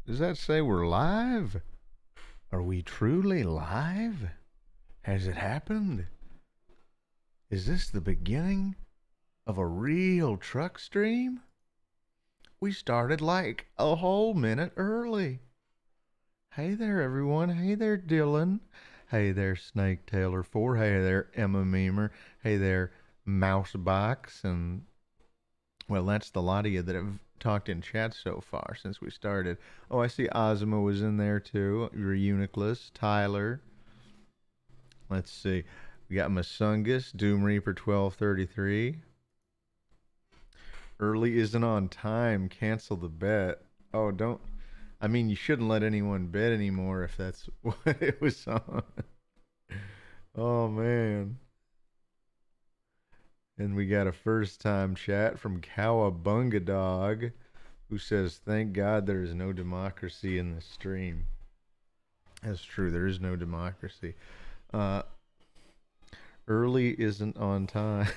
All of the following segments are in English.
Does that say we're live? Are we truly live? Has it happened? Is this the beginning of a real truck stream? We started like a whole minute early. Hey there, everyone. Hey there, Dylan. Hey there, Snake Taylor 4. Hey there, Emma Memer. Hey there, Mousebox. And, well, that's the lot of you that have talked in chat so far since we started. Oh, I see Ozma was in there too. Reuniclus, Tyler. Let's see. We got Masungus, Doom Reaper 1233. Early isn't on time. Cancel the bet. Oh, don't. I mean, you shouldn't let anyone bet anymore if that's what it was on. Oh, man. And we got a first time chat from Cowabunga Dog who says, "Thank God there is no democracy in this stream." That's true. There is no democracy. Uh, Early isn't on time.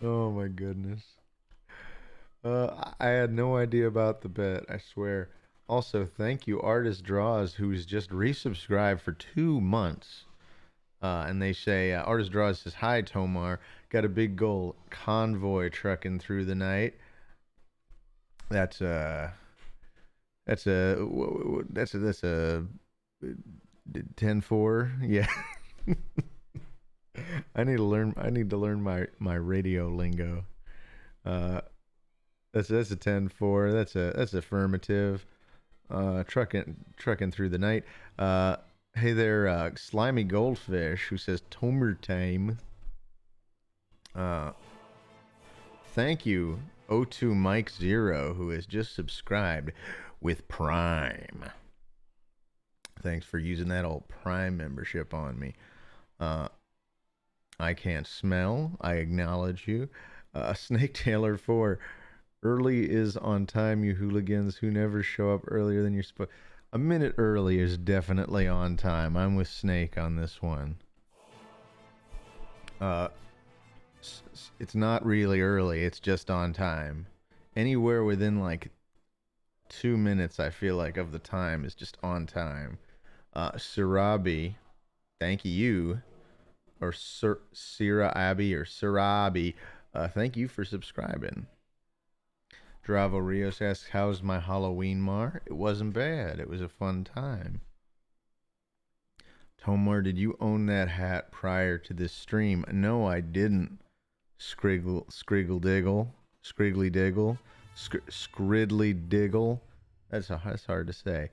Oh, my goodness. I had no idea about the bet, I swear. Also, thank you, Artist Draws, who's just resubscribed for 2 months. And they say, Artist Draws says, "Hi, Tomar. Got a big goal. Convoy trucking through the night." That's that's a that's a 10-4. Yeah. I need to learn my radio lingo. Uh, that's a 10-4. That's affirmative. Trucking through the night. Hey there, slimy goldfish who says Tomar time. Uh, Thank you, O2 Mike Zero, who has just subscribed with Prime. Thanks for using that old Prime membership on me. Uh, I can't smell. I acknowledge you. Snake Taylor 4. Early is on time, you hooligans who never show up earlier than you're supposed. A minute early is definitely on time. I'm with Snake on this one. Uh, it's not really early. It's just on time. Anywhere within like 2 minutes, I feel like, of the time is just on time. Sirabi, thank you, or Sira Abby or Sirabi, thank you for subscribing. Dravo Rios asks, "How's my Halloween mar?" It wasn't bad. It was a fun time. Tomar, did you own that hat prior to this stream? No, I didn't. Scriggle Diggle. Scriggly Diggle. Skridly Diggle. That's hard to say.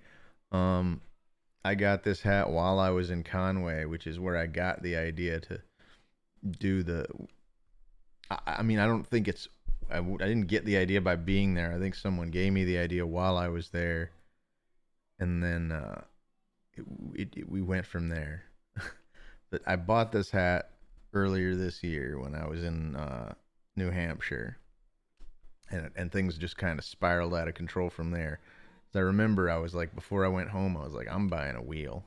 I got this hat while I was in Conway, which is where I got the idea to do the. I mean, I don't think it's. I didn't get the idea by being there. I think someone gave me the idea while I was there, and then we went from there. But I bought this hat earlier this year when I was in New Hampshire, and things just kind of spiraled out of control from there. I remember I was like, before I went home, I was like, I'm buying a wheel.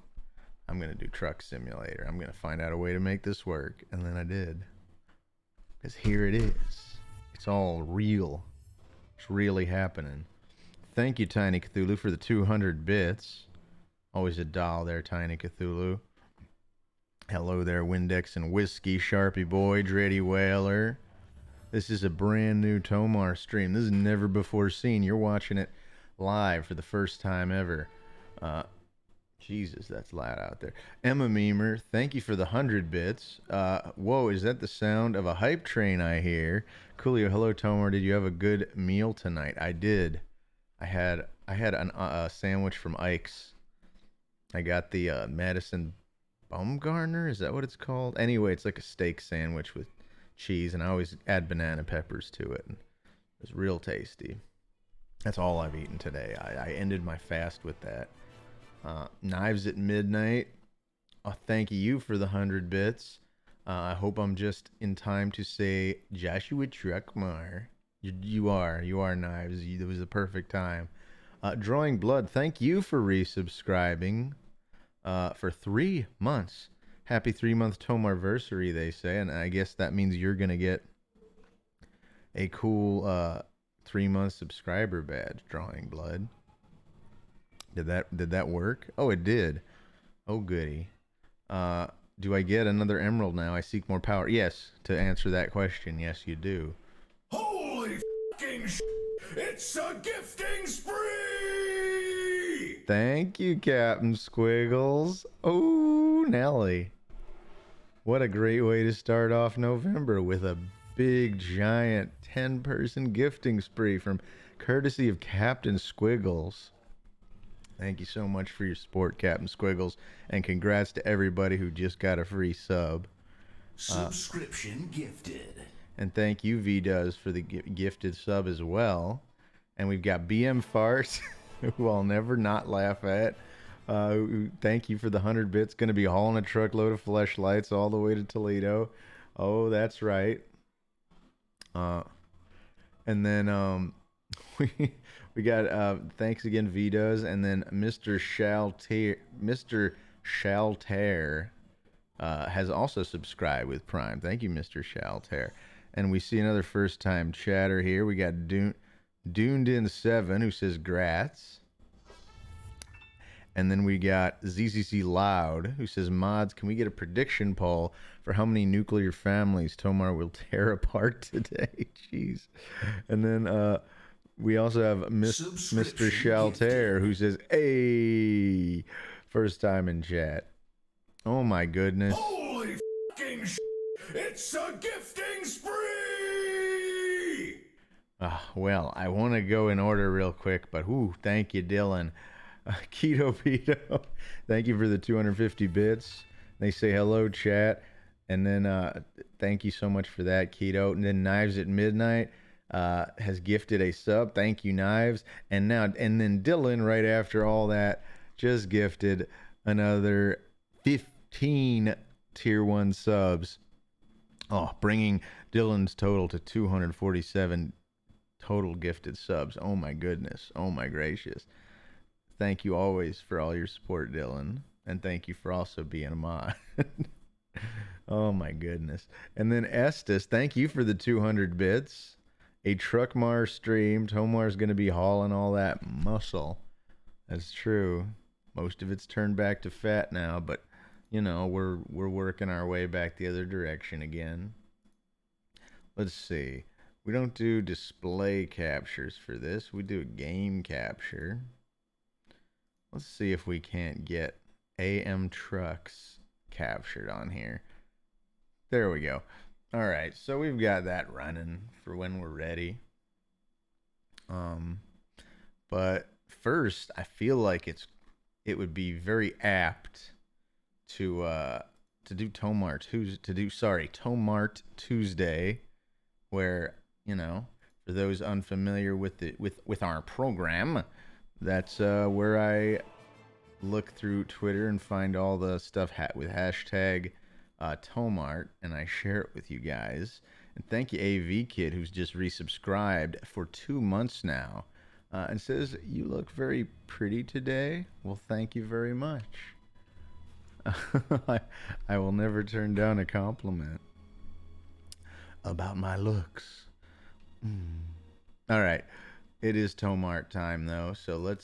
I'm going to do Truck Simulator. I'm going to find out a way to make this work. And then I did. Because here it is. It's all real. It's really happening. Thank you, Tiny Cthulhu, for the 200 bits. Always a doll there, Tiny Cthulhu. Hello there, Windex and Whiskey, Sharpie Boy, Dreddy Whaler. This is a brand new Tomar stream. This is never before seen. You're watching it live for the first time ever. Jesus, that's loud out there. Emma Memer, thank you for the 100 bits. Whoa, is that the sound of a hype train I hear? Coolio, hello Tomar. Did you have a good meal tonight? I did. I had a sandwich from Ike's. I got the Madison Baumgartner. Is that what it's called? Anyway, it's like a steak sandwich with cheese, and I always add banana peppers to it. And it was real tasty. That's all I've eaten today. I ended my fast with that. Knives at Midnight. Thank you for the 100 bits. I hope I'm just in time to say Joshua Truckmar. You are Knives. It was the perfect time. Drawing Blood, thank you for resubscribing for 3 months. Happy 3-month Tomarversary, they say, and I guess that means you're gonna get a cool 3-month subscriber badge. Drawing blood. Did that work? Oh, it did. Oh, goody. Do I get another emerald now? I seek more power. Yes, to answer that question, yes, you do. Holy fucking shit! It's a gifting spree! Thank you, Captain Squiggles. Oh, Nelly. What a great way to start off November with a big, giant 10-person gifting spree from courtesy of Captain Squiggles. Thank you so much for your support, Captain Squiggles, and congrats to everybody who just got a free sub. Subscription gifted. And thank you, V-Does, for the gifted sub as well. And we've got BM Farce, who I'll never not laugh at. Thank you for the 100 bits. Going to be hauling a truckload of fleshlights all the way to Toledo. Oh, that's right. And then we got thanks again, V-Does, and then Mr. Shalter has also subscribed with Prime. Thank you, Mr. Shalter. And we see another first time chatter here. We got Duned in 7 who says grats. And then we got ZCC Loud, who says, mods, can we get a prediction poll for how many nuclear families Tomar will tear apart today? Jeez. And then we also have Mr. Shalter, who says, hey, first time in chat. Oh, my goodness. Holy fucking shit! It's a gifting spree! Well, I want to go in order real quick, but thank you, Dylan. Keto Pito, thank you for the 250 bits. They say hello, chat. And then thank you so much for that, Keto. And then Knives at Midnight has gifted a sub. Thank you, Knives. And then Dylan, right after all that, just gifted another 15 tier 1 subs. Oh, bringing Dylan's total to 247 total gifted subs. Oh my goodness. Oh my gracious. Thank you always for all your support, Dylan. And thank you for also being a mod. Oh my goodness. And then Estes, thank you for the 200 bits. A Truckmar stream. Tomar's going to be hauling all that muscle. That's true. Most of it's turned back to fat now, but you know, we're working our way back the other direction again. Let's see. We don't do display captures for this. We do a game capture. Let's see if we can't get AM trucks captured on here. There we go. All right, so we've got that running for when we're ready. But first, I feel like it would be very apt to do Towmart Tuesday, where, you know, for those unfamiliar with our program, that's where I look through Twitter and find all the stuff with hashtag Towmart, and I share it with you guys. And thank you, AV Kid, who's just resubscribed for 2 months now, and says, you look very pretty today. Well, thank you very much. I will never turn down a compliment about my looks. All right. It is Towmart time, though, so let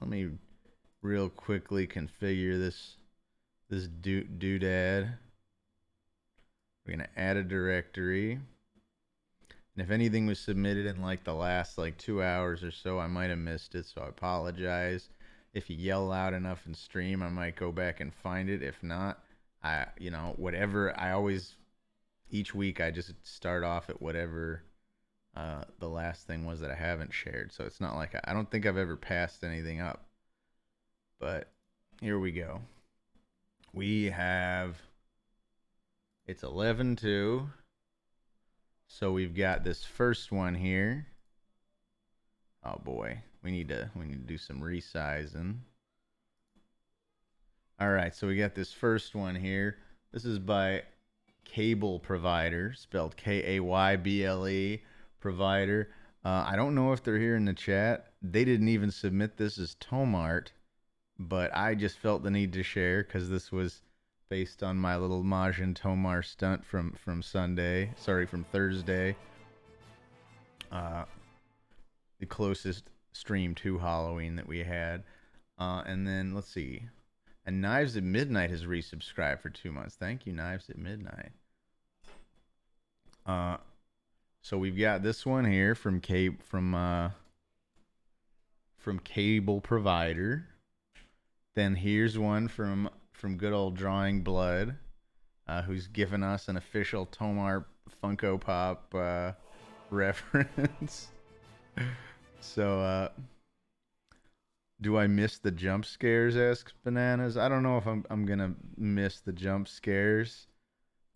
me real quickly configure this doodad. We're going to add a directory. And if anything was submitted in like the last 2 hours or so, I might have missed it, so I apologize. If you yell loud enough in stream, I might go back and find it. If not, each week I just start off at whatever the last thing was that I haven't shared. So it's not like I don't think I've ever passed anything up. But here we go. It's 11:02. So we've got this first one here. Oh boy, we need to do some resizing. All right, so we got this first one here. This is by Cable Provider, spelled Kayble Provider. I don't know if they're here in the chat. They didn't even submit this as Towmart, but I just felt the need to share because this was based on my little Majin Tomar stunt from Thursday. the closest stream to Halloween that we had. And then let's see. And Knives at Midnight has resubscribed for 2 months. Thank you, Knives at Midnight. So we've got this one here from Cable Provider. Then here's one from good old Drawing Blood, who's given us an official Tomar Funko Pop reference. So, do I miss the jump scares? Asks Bananas. I don't know if I'm gonna miss the jump scares.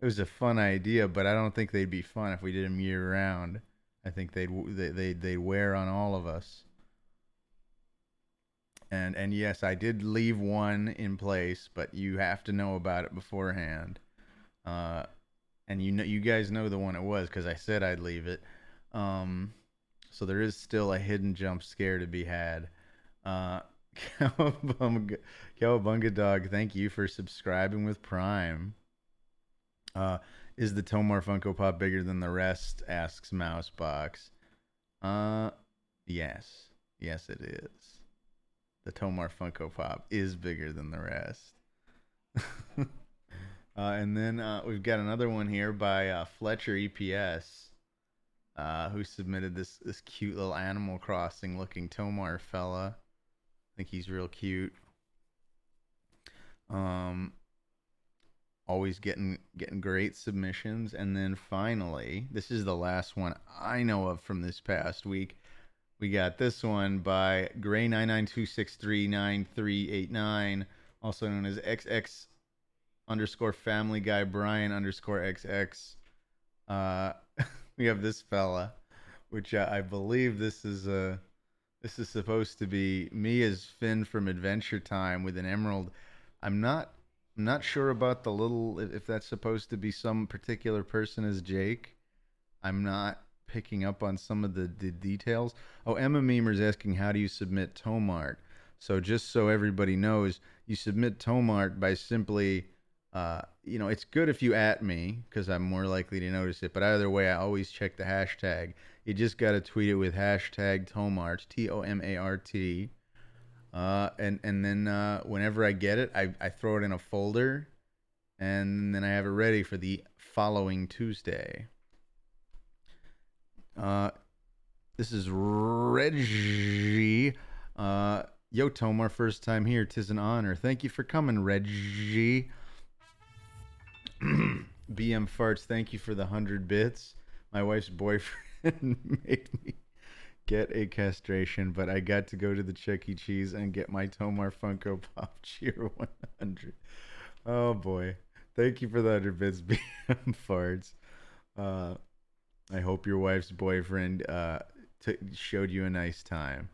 It was a fun idea, but I don't think they'd be fun if we did them year round. I think they'd wear on all of us. And yes, I did leave one in place, but you have to know about it beforehand. And you guys know the one it was because I said I'd leave it. So there is still a hidden jump scare to be had. Cowabunga Dog, thank you for subscribing with Prime. Is the Tomar Funko Pop bigger than the rest? Asks Mousebox. Yes. Yes, it is. The Tomar Funko Pop is bigger than the rest. And then we've got another one here by Fletcher EPS, who submitted this cute little Animal Crossing looking Tomar fella. I think he's real cute. Always getting great submissions. And then finally, this is the last one I know of from this past week. We got this one by Gray992639389, also known as XX _ Family Guy Brian _XX. We have this fella, which I believe this is supposed to be me as Finn from Adventure Time with an emerald. I'm not sure about the little, if that's supposed to be some particular person as Jake. I'm not picking up on some of the details. Oh, Emma Memer's asking, how do you submit Towmart? So just so everybody knows, you submit Towmart by simply, it's good if you @ me because I'm more likely to notice it. But either way, I always check the hashtag. You just got to tweet it with hashtag Towmart, TOMART. And then whenever I get it, I throw it in a folder, and then I have it ready for the following Tuesday. This is Reggie. Yo, Tomar, first time here. 'Tis an honor. Thank you for coming, Reggie. BM Farts, thank you for the 100 bits. My wife's boyfriend made me get a castration, but I got to go to the Chuck E. Cheese and get my Tomar Funko Pop Cheer 100. Oh, boy. Thank you for the 100 bits, BM Farts. I hope your wife's boyfriend showed you a nice time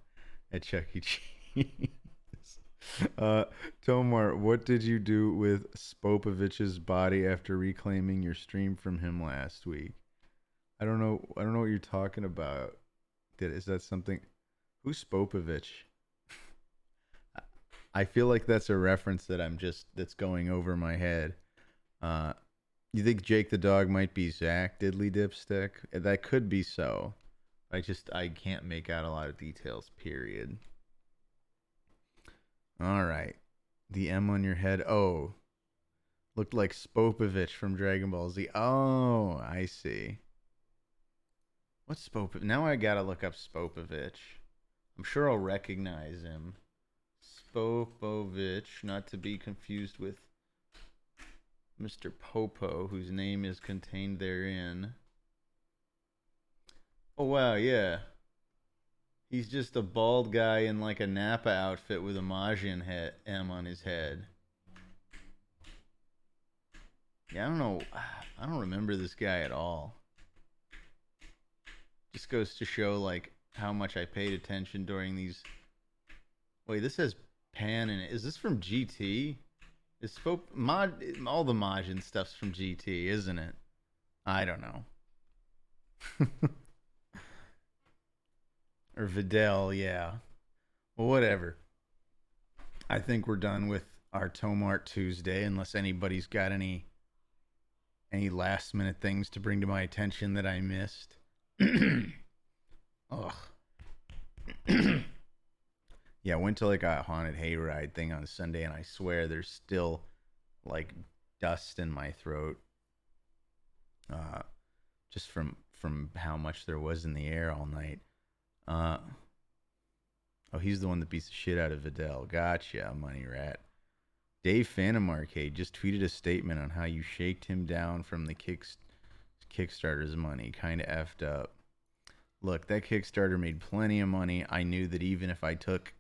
at Chuck E. Cheese. Tomar, what did you do with Spopovich's body after reclaiming your stream from him last week? I don't know what you're talking about. Is that something? Who's Spopovich? I feel like that's a reference that's going over my head. You think Jake the dog might be Zach Diddley Dipstick? That could be so. I can't make out a lot of details, period. All right. The M on your head. Oh. Looked like Spopovich from Dragon Ball Z. Oh, I see. What's Spopovich? Now I gotta look up Spopovich. I'm sure I'll recognize him. Spopovich, not to be confused with Mr. Popo, whose name is contained therein. Oh, wow, yeah. He's just a bald guy in like a Nappa outfit with a Majin M on his head. Yeah, I don't know. I don't remember this guy at all. Just goes to show like how much I paid attention during these. Wait, this has Pan in it. Is this from GT? Is all the Majin stuff's from GT, isn't it? I don't know. Or Videl, yeah. Well, whatever. I think we're done with our Towmart Tuesday, unless anybody's got any last minute things to bring to my attention that I missed. Ugh. Yeah, I went to like a haunted hayride thing on Sunday, and I swear there's still like dust in my throat, uh, just from how much there was in the air all night. Uh, oh, he's the one that beats the shit out of Vidal. Gotcha, money rat. Dave Phantom Arcade just tweeted a statement on how you shaked him down from the Kickstarter's money. Kind of effed up. Look, that Kickstarter made plenty of money. I knew that even if I took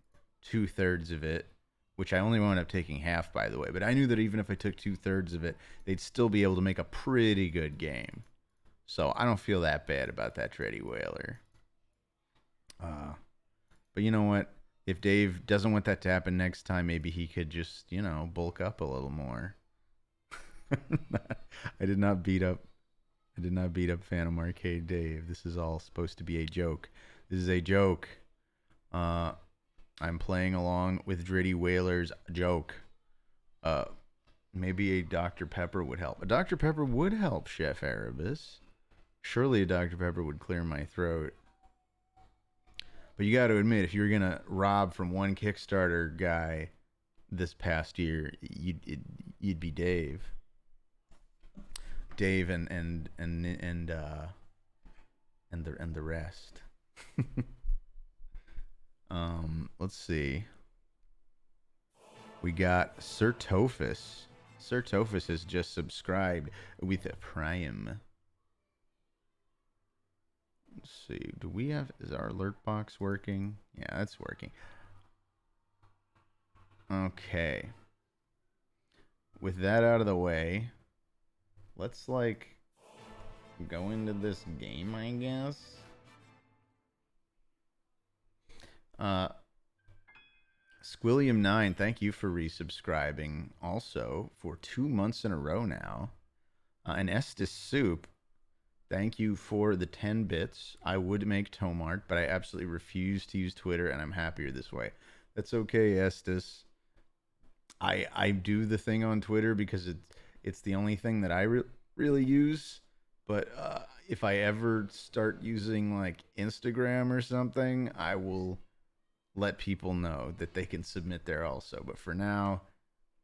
2/3 of it, which I only wound up taking half, by the way, but I knew that even if I took 2/3 of it, they'd still be able to make a pretty good game. So I don't feel that bad about that Dreddy Whaler. But you know what? If Dave doesn't want that to happen next time, maybe he could just, bulk up a little more. I did not beat up Phantom Arcade Dave. This is all supposed to be a joke. This is a joke. I'm playing along with Dreddy Whaler's joke. Maybe a Dr. Pepper would help. A Dr. Pepper would help, Chef Erebus. Surely a Dr. Pepper would clear my throat. But you got to admit, if you were gonna rob from one Kickstarter guy this past year, you'd be Dave. Dave and the rest. Let's see. We got Sir Tophus. Sir Tophus has just subscribed with a Prime. Let's see. Is our alert box working? Yeah, that's working. Okay. With that out of the way, let's go into this game, I guess. Squilliam9, thank you for resubscribing also for 2 months in a row now. And Estes Soup, thank you for the 10 bits. I would make Towmart, but I absolutely refuse to use Twitter, and I'm happier this way. That's okay, Estes. I do the thing on Twitter because it's the only thing that I really use. But if I ever start using like Instagram or something, I will let people know that they can submit there also. But for now,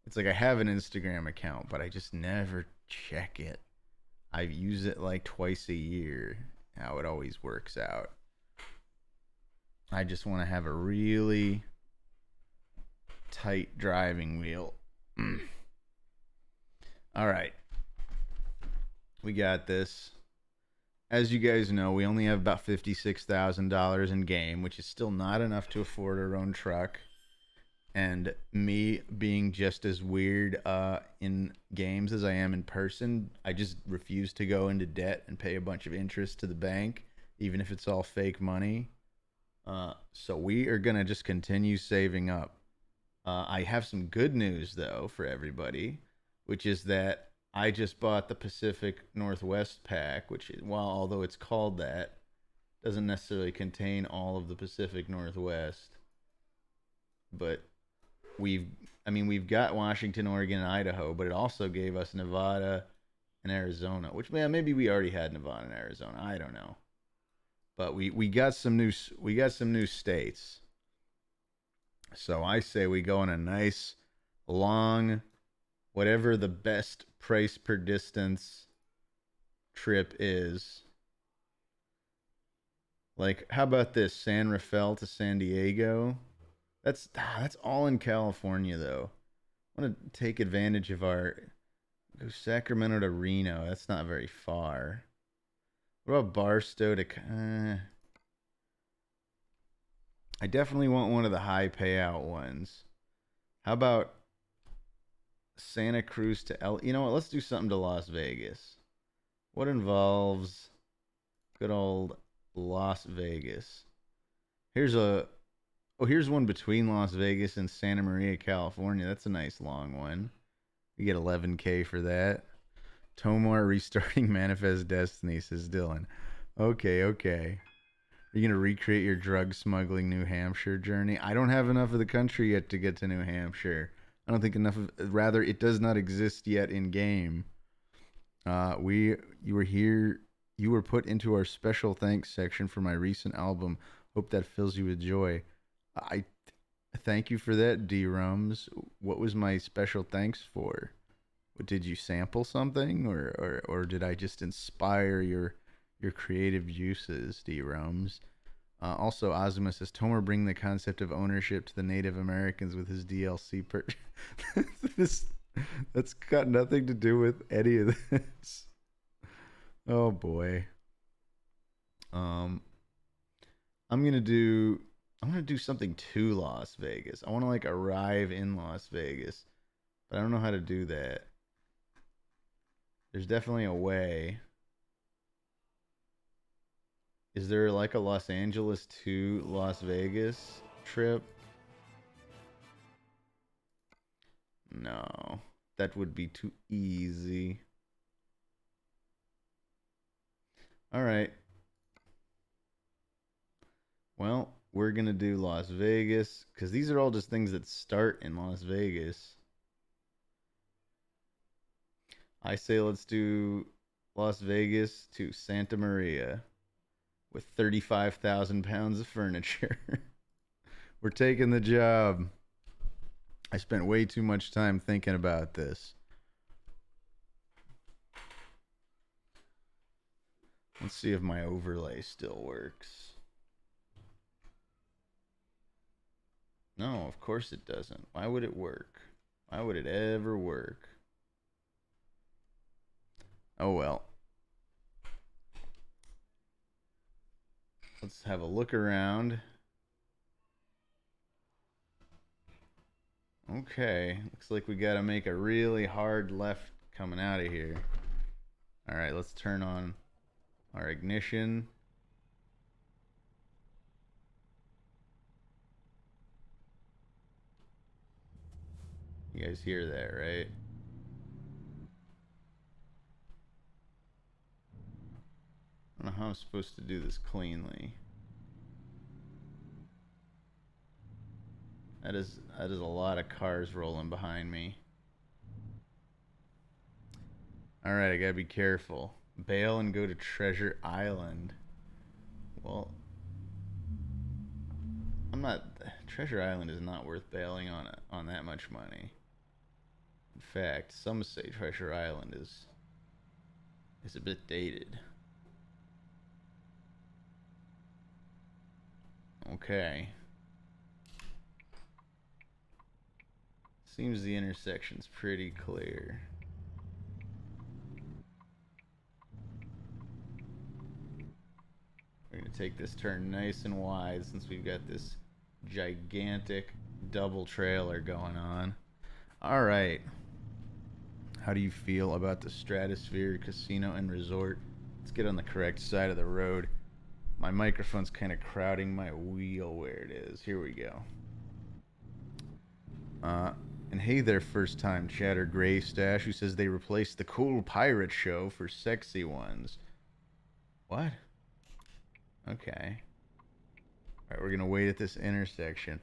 it's like I have an Instagram account, but I just never check it. I use it like twice a year, how it always works out. I just want to have a really tight driving wheel. All right. We got this. As you guys know, we only have about $56,000 in game, which is still not enough to afford our own truck. And me being just as weird in games as I am in person, I just refuse to go into debt and pay a bunch of interest to the bank, even if it's all fake money. So we are going to just continue saving up. I have some good news, though, for everybody, which is that I just bought the Pacific Northwest pack, which, although it's called that, doesn't necessarily contain all of the Pacific Northwest. But we've got Washington, Oregon, and Idaho, but it also gave us Nevada and Arizona, which maybe we already had Nevada and Arizona. I don't know. But we got some new states. So I say we go on a nice long, whatever the best price per distance trip is. Like, how about this? San Rafael to San Diego? That's all in California, though. I want to take advantage of go Sacramento to Reno. That's not very far. What about Barstow to... I definitely want one of the high payout ones. How about Santa Cruz to You know what? Let's do something to Las Vegas. What involves good old Las Vegas? Here's one between Las Vegas and Santa Maria, California. That's a nice long one. We get 11K for that. Tomar restarting Manifest Destiny, says Dylan. Okay. Are you going to recreate your drug smuggling New Hampshire journey? I don't have enough of the country yet to get to New Hampshire. I don't think enough of... Rather, it does not exist yet in game. You were put into our special thanks section for my recent album, Hope that fills you with joy. I thank you for that, D Rums. What was my special thanks for? Did you sample something, or did I just inspire your creative juices, D Rums? Also, Ozma says Tomer bring the concept of ownership to the Native Americans with his DLC purchase. this that's got nothing to do with any of this. Oh boy. Um, I'm gonna do something to Las Vegas. I want to like arrive in Las Vegas, but I don't know how to do that. There's definitely a way. Is there like a Los Angeles to Las Vegas trip? No, that would be too easy. All right. Well, we're going to do Las Vegas because these are all just things that start in Las Vegas. I say let's do Las Vegas to Santa Maria with 35,000 pounds of furniture. We're taking the job. I spent way too much time thinking about this. Let's see if my overlay still works. No, of course it doesn't. Why would it work? Why would it ever work? Oh well. Let's have a look around. Okay, looks like we gotta make a really hard left coming out of here. Alright, let's turn on our ignition. You guys hear that, right? I don't know how I'm supposed to do this cleanly. That is a lot of cars rolling behind me. Alright, I gotta be careful. Bail and go to Treasure Island. Well, I'm not. Treasure Island is not worth bailing on that much money. In fact, some say Treasure Island is a bit dated. Okay. Seems the intersection's pretty clear. We're gonna take this turn nice and wide since we've got this gigantic double trailer going on. All right. How do you feel about the Stratosphere Casino and Resort? Let's get on the correct side of the road. My microphone's kind of crowding my wheel where it is. Here we go. And hey there, first time chatter Gray Stash, who says they replaced the cool pirate show for sexy ones. What? Okay. Alright, we're gonna wait at this intersection.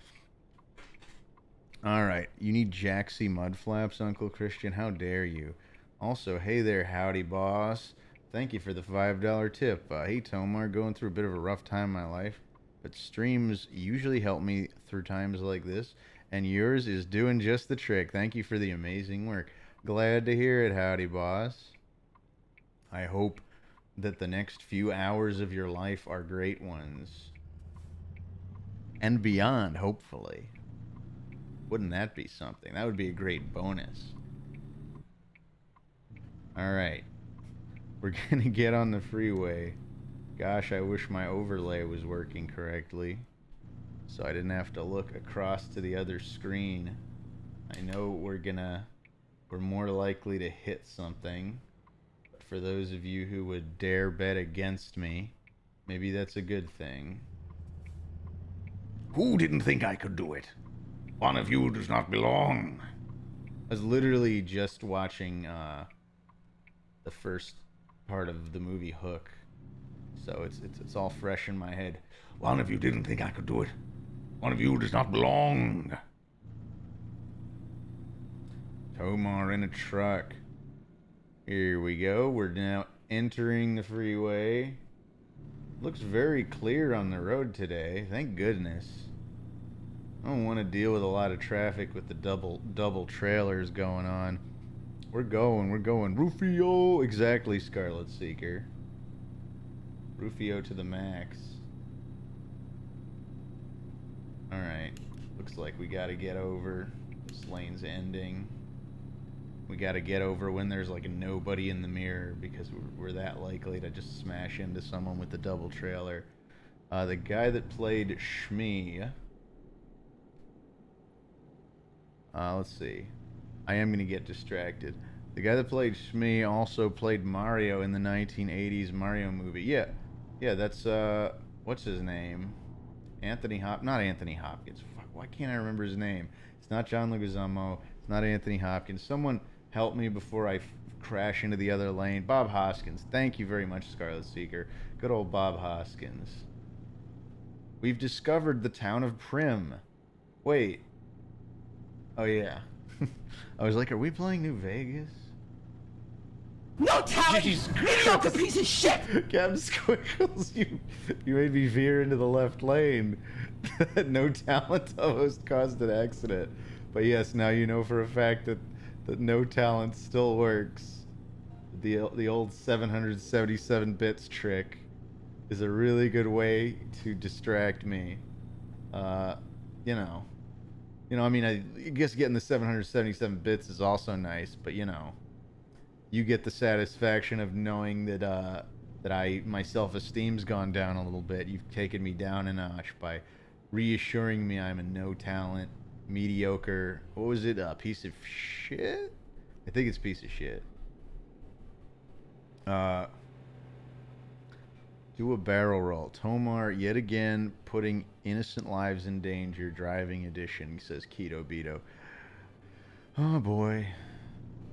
Alright, you need Jaxie mud flaps, Uncle Christian? How dare you? Also, hey there, howdy boss. Thank you for the $5 tip. Hey Tomar, going through a bit of a rough time in my life, but streams usually help me through times like this, and yours is doing just the trick. Thank you for the amazing work. Glad to hear it, howdy boss. I hope that the next few hours of your life are great ones. And beyond, hopefully. Wouldn't that be something? That would be a great bonus. Alright. We're gonna get on the freeway. Gosh, I wish my overlay was working correctly, so I didn't have to look across to the other screen. I know we're more likely to hit something. But for those of you who would dare bet against me, maybe that's a good thing. Who didn't think I could do it? One of you does not belong. I was literally just watching the first part of the movie Hook, so it's all fresh in my head. One of you didn't think I could do it. One of you does not belong. Tomar in a truck. Here we go. We're now entering the freeway. Looks very clear on the road today. Thank goodness. I don't want to deal with a lot of traffic with the double trailers going on. We're going. Rufio! Exactly, Scarlet Seeker. Rufio to the max. Alright. Looks like we gotta get over. This lane's ending. We gotta get over when there's like a nobody in the mirror because we're that likely to just smash into someone with the double trailer. The guy that played Shmee. Let's see. I am gonna get distracted. The guy that played Shmee also played Mario in the 1980s Mario movie. Yeah, that's what's his name? Not Anthony Hopkins. Fuck, why can't I remember his name? It's not John Leguizamo. It's not Anthony Hopkins. Someone help me before I crash into the other lane. Bob Hoskins. Thank you very much, Scarlet Seeker. Good old Bob Hoskins. We've discovered the town of Prim. Wait. Oh yeah. I was like, are we playing New Vegas? No talent! Mediocre piece of shit! Captain Squiggles, you made me veer into the left lane. No talent almost caused an accident. But yes, now you know for a fact that no talent still works. The old 777 bits trick is a really good way to distract me. I mean, I guess getting the 777 bits is also nice, but you get the satisfaction of knowing that my self-esteem's gone down a little bit. You've taken me down a notch by reassuring me I'm a no-talent, mediocre. What was it? A piece of shit? I think it's piece of shit. Do a barrel roll. Tomar yet again putting innocent lives in danger. Driving edition, says Keto Beto. Oh boy.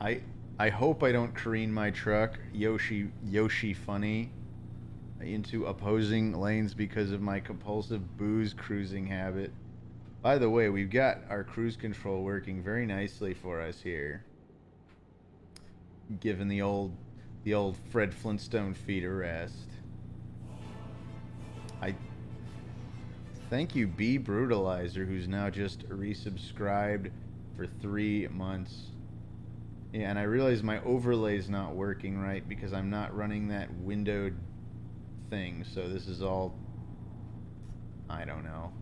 I hope I don't careen my truck, Yoshi Funny, into opposing lanes because of my compulsive booze cruising habit. By the way, we've got our cruise control working very nicely for us here. Given the old Fred Flintstone feet a rest. I thank you, B Brutalizer, who's now just resubscribed for 3 months. Yeah, and I realize my overlay's not working right because I'm not running that windowed thing. So this is all, I don't know.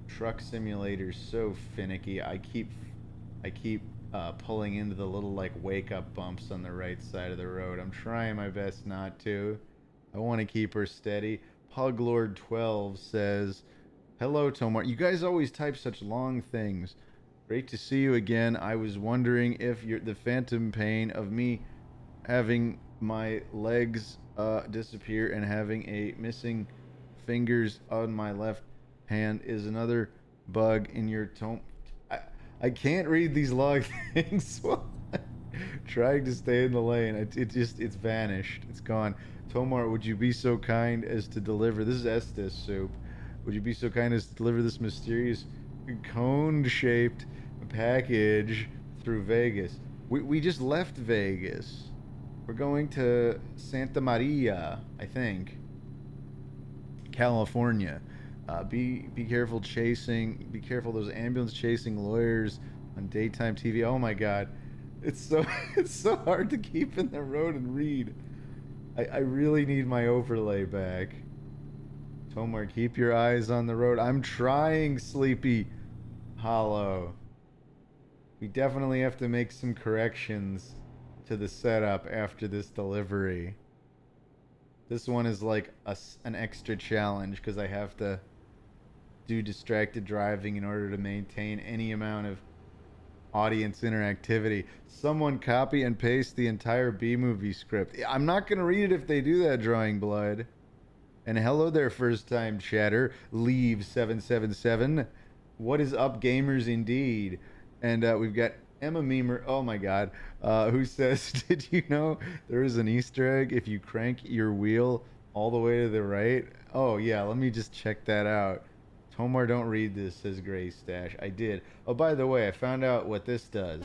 Truck Simulator's so finicky. I keep pulling into the little like wake up bumps on the right side of the road. I'm trying my best not to. I want to keep her steady. Puglord12 says, "Hello, Tomar. You guys always type such long things. Great to see you again. I was wondering if the phantom pain of me having my legs disappear and having a missing fingers on my left hand is another bug in your tome." I can't read these long things while I'm trying to stay in the lane. It's vanished. It's gone. Tomar, would you be so kind as to deliver, this is Estes Soup, would you be so kind as to deliver this mysterious cone-shaped package through Vegas? We just left Vegas. We're going to Santa Maria, I think. California. Be careful be careful those ambulance chasing lawyers on daytime TV. Oh my god. It's so hard to keep in the road and read. I really need my overlay back. Tomar, keep your eyes on the road. I'm trying, Sleepy Hollow. We definitely have to make some corrections to the setup after this delivery. This one is like an extra challenge because I have to do distracted driving in order to maintain any amount of audience interactivity. Someone copy and paste the entire B-movie script. I'm not going to read it if they do that, Drawing Blood. And hello there, first-time chatter. Leave777. What is up, gamers, indeed? And we've got Emma Memer, oh my god, who says, did you know there is an Easter egg if you crank your wheel all the way to the right? Oh yeah, let me just check that out. Tomar, don't read this, says Gray Stash. I did. Oh, by the way, I found out what this does.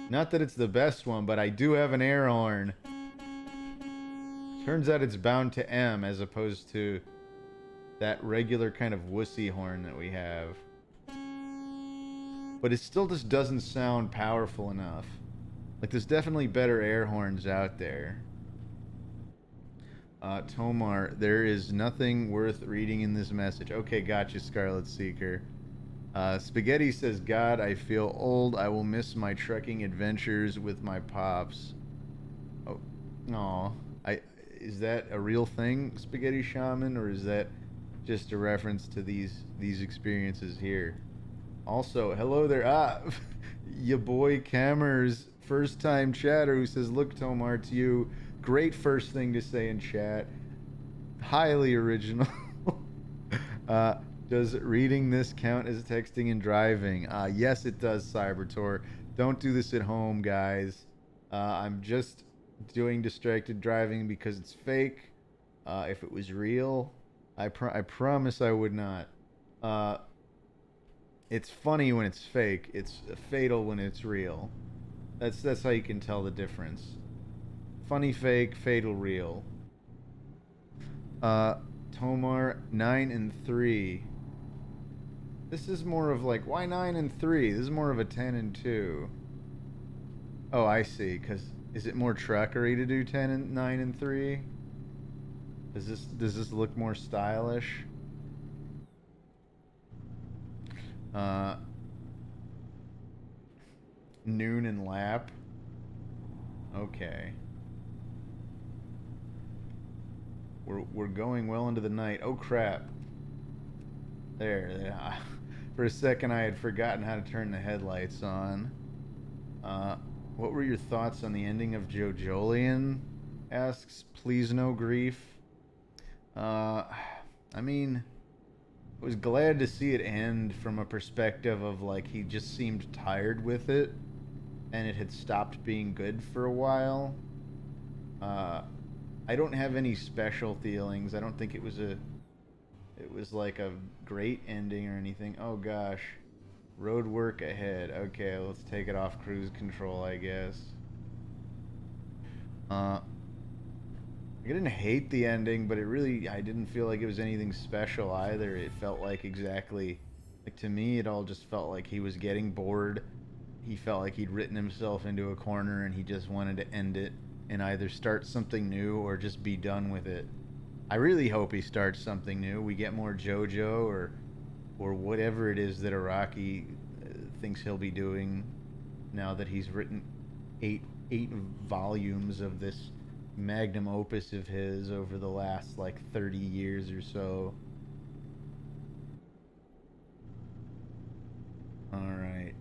Not that it's the best one, but I do have an air horn. Turns out it's bound to M as opposed to that regular kind of wussy horn that we have. But it still just doesn't sound powerful enough. Like, there's definitely better air horns out there. Tomar, there is nothing worth reading in this message. Okay, gotcha, Scarlet Seeker. Spaghetti says, God, I feel old. I will miss my trekking adventures with my pops. Oh, aw. Is that a real thing, Spaghetti Shaman, or is that just a reference to these experiences here? Also, hello there. Ya boy Cameras, first time chatter, who says, look, Tomar, it's you. Great first thing to say in chat. Highly original. Does reading this count as texting and driving? Yes, it does, Cybertor. Don't do this at home, guys. I'm just doing distracted driving because it's fake. If it was real, I promise I would not. It's funny when it's fake. It's fatal when it's real. That's how you can tell the difference. Funny fake, fatal real. Tomar 9 and 3. This is more of like, why 9 and 3? This is more of a 10 and 2. Oh, I see. Cause is it more truckery to do 10 and 9 and 3? Does this look more stylish? Noon and lap. Okay. We're going well into the night. Oh crap. There. For a second I had forgotten how to turn the headlights on. What were your thoughts on the ending of JoJolion? Asks, please no grief. I mean, I was glad to see it end from a perspective of like he just seemed tired with it and it had stopped being good for a while. I don't have any special feelings. I don't think it was like a great ending or anything. Oh gosh. Road work ahead. Okay, let's take it off cruise control, I guess. I didn't hate the ending, but I didn't feel like it was anything special either. It felt like to me, it all just felt like he was getting bored. He felt like he'd written himself into a corner and he just wanted to end it and either start something new or just be done with it. I really hope he starts something new. We get more JoJo or whatever it is that Araki thinks he'll be doing now that he's written eight volumes of this magnum opus of his over the last like 30 years or so. All right.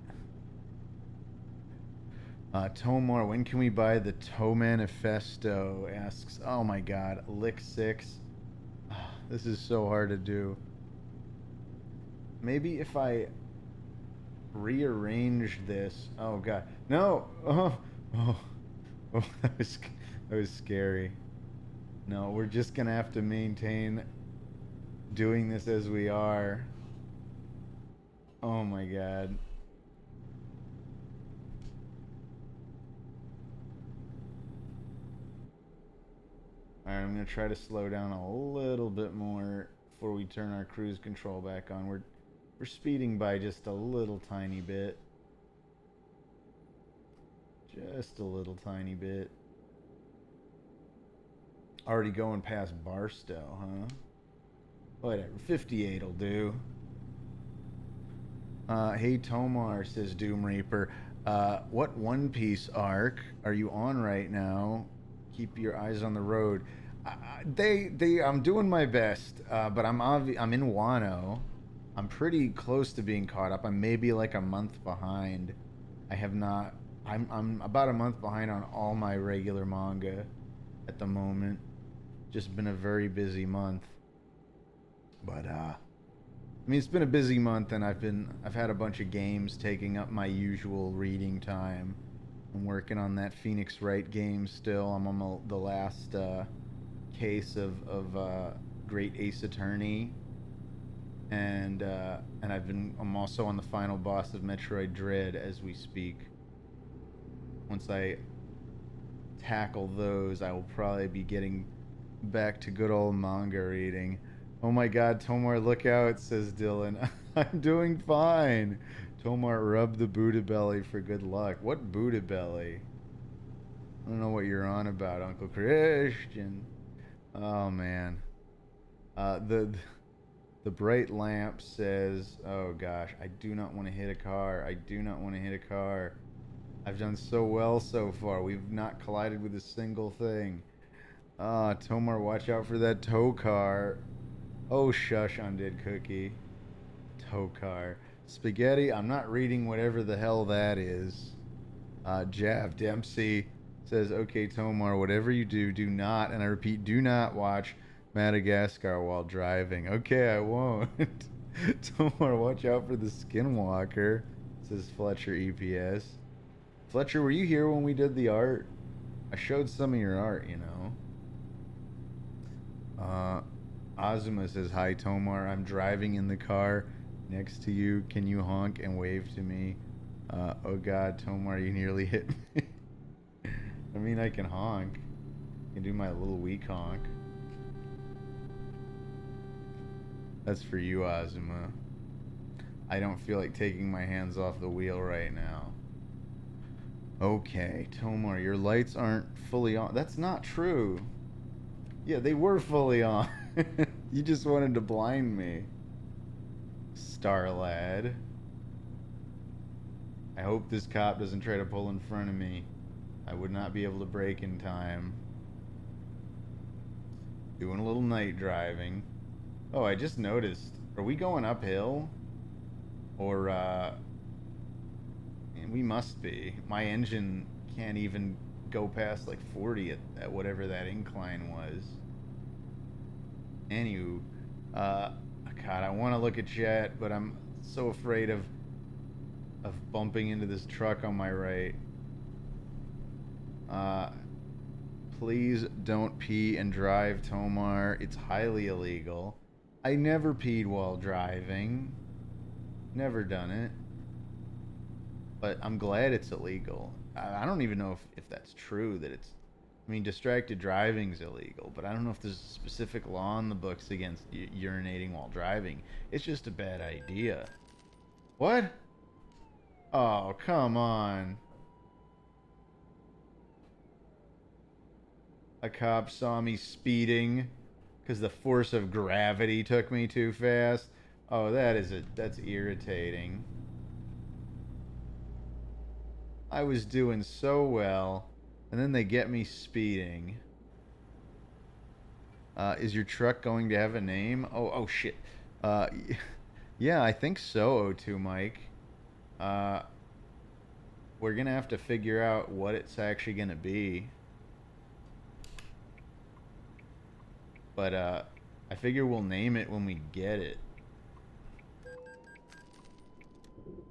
Tomar, when can we buy the Toe Manifesto? Asks. Oh my God, Lick 6. This is so hard to do. Maybe if I rearrange this. Oh God, no! Oh, that was scary. No, we're just gonna have to maintain doing this as we are. Oh my God. Alright, I'm gonna try to slow down a little bit more before we turn our cruise control back on. We're speeding by just a little tiny bit. Just a little tiny bit. Already going past Barstow, huh? Whatever, 58 will do. Hey Tomar, says Doom Reaper. What One Piece arc are you on right now? Keep your eyes on the road. I'm doing my best, but I'm in Wano. I'm pretty close to being caught up. I'm maybe like a month behind. I'm about a month behind on all my regular manga at the moment. Just been a very busy month. But I mean, it's been a busy month, and I've had a bunch of games taking up my usual reading time. I'm working on that Phoenix Wright game still. I'm on the last case of Great Ace Attorney, and I'm also on the final boss of Metroid Dread as we speak. Once I tackle those, I will probably be getting back to good old manga reading. Oh my god, Tomar, look out, says Dylan. I'm doing fine. Tomar, rub the Buddha belly for good luck. What Buddha belly? I don't know what you're on about, Uncle Christian. Oh man. The bright lamp says, oh gosh, I do not want to hit a car. I do not want to hit a car. I've done so well so far. We've not collided with a single thing. Ah, Tomar, watch out for that tow car. Oh, shush, undead cookie. Tow car. Spaghetti, I'm not reading whatever the hell that is. Jav Dempsey says, okay, Tomar, whatever you do, do not, and I repeat, do not watch Madagascar while driving. Okay, I won't. Tomar, watch out for the skinwalker, says Fletcher EPS. Fletcher, were you here when we did the art? I showed some of your art, you know. Azuma says, hi, Tomar. I'm driving in the car next to you. Can you honk and wave to me? Oh god, Tomar, you nearly hit me. I mean, I can honk. I can do my little weak honk. That's for you, Azuma. I don't feel like taking my hands off the wheel right now. Okay, Tomar, your lights aren't fully on. That's not true. Yeah, they were fully on. You just wanted to blind me. Star Lad. I hope this cop doesn't try to pull in front of me. I would not be able to brake in time. Doing a little night driving. Oh, I just noticed. Are we going uphill? Or, we must be. My engine can't even go past like 40 at whatever that incline was. Anywho, God, I want to look at Jet, but I'm so afraid of bumping into this truck on my right. Please don't pee and drive, Tomar. It's highly illegal. I never peed while driving. Never done it. But I'm glad it's illegal. I don't even know if that's true, that it's... I mean, distracted driving's illegal, but I don't know if there's a specific law in the books against urinating while driving. It's just a bad idea. What? Oh, come on. A cop saw me speeding because the force of gravity took me too fast. Oh, that's irritating. I was doing so well, and then they get me speeding. Is your truck going to have a name? Oh shit. Yeah, I think so, O2 Mike. We're gonna have to figure out what it's actually gonna be. But I figure we'll name it when we get it.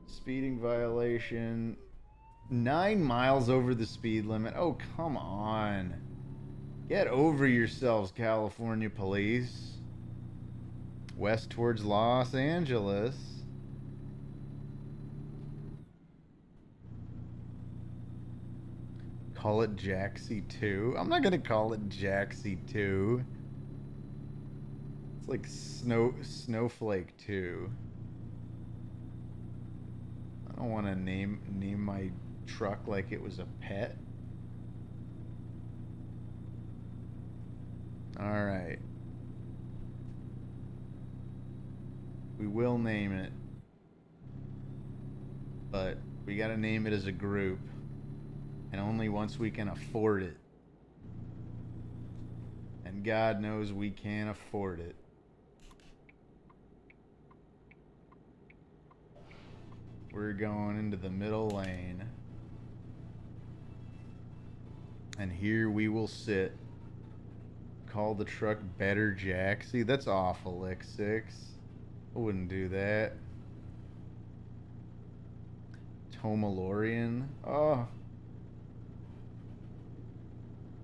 Speeding violation. 9 miles over the speed limit. Oh, come on. Get over yourselves, California police. West towards Los Angeles. Call it Jaxie 2. I'm not gonna call it Jaxie 2. It's like Snowflake 2. I don't want to name my truck like it was a pet. All right. We will name it. But we got to name it as a group. And only once we can afford it. And God knows we can't afford it. We're going into the middle lane. And here we will sit. Call the truck Better Jaxie. That's awful, Lick6. I wouldn't do that. Tomalorian. Oh.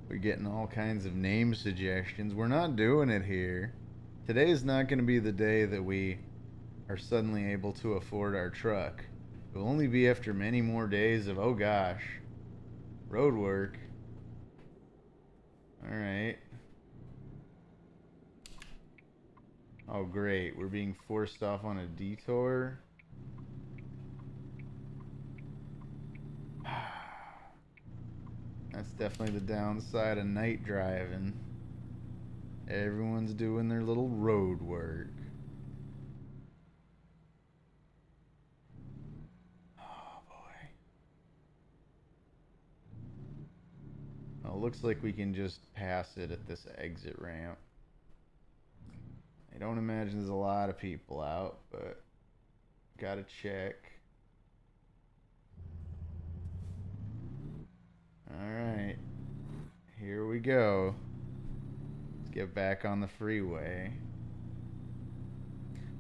We're getting all kinds of name suggestions. We're not doing it here. Today is not going to be the day that we are suddenly able to afford our truck. It will only be after many more days of, oh gosh, road work. Alright. Oh, great. We're being forced off on a detour. That's definitely the downside of night driving. Everyone's doing their little road work. Oh, boy. Well, it looks like we can just pass it at this exit ramp. I don't imagine there's a lot of people out, but gotta check. Alright. Here we go. Let's get back on the freeway.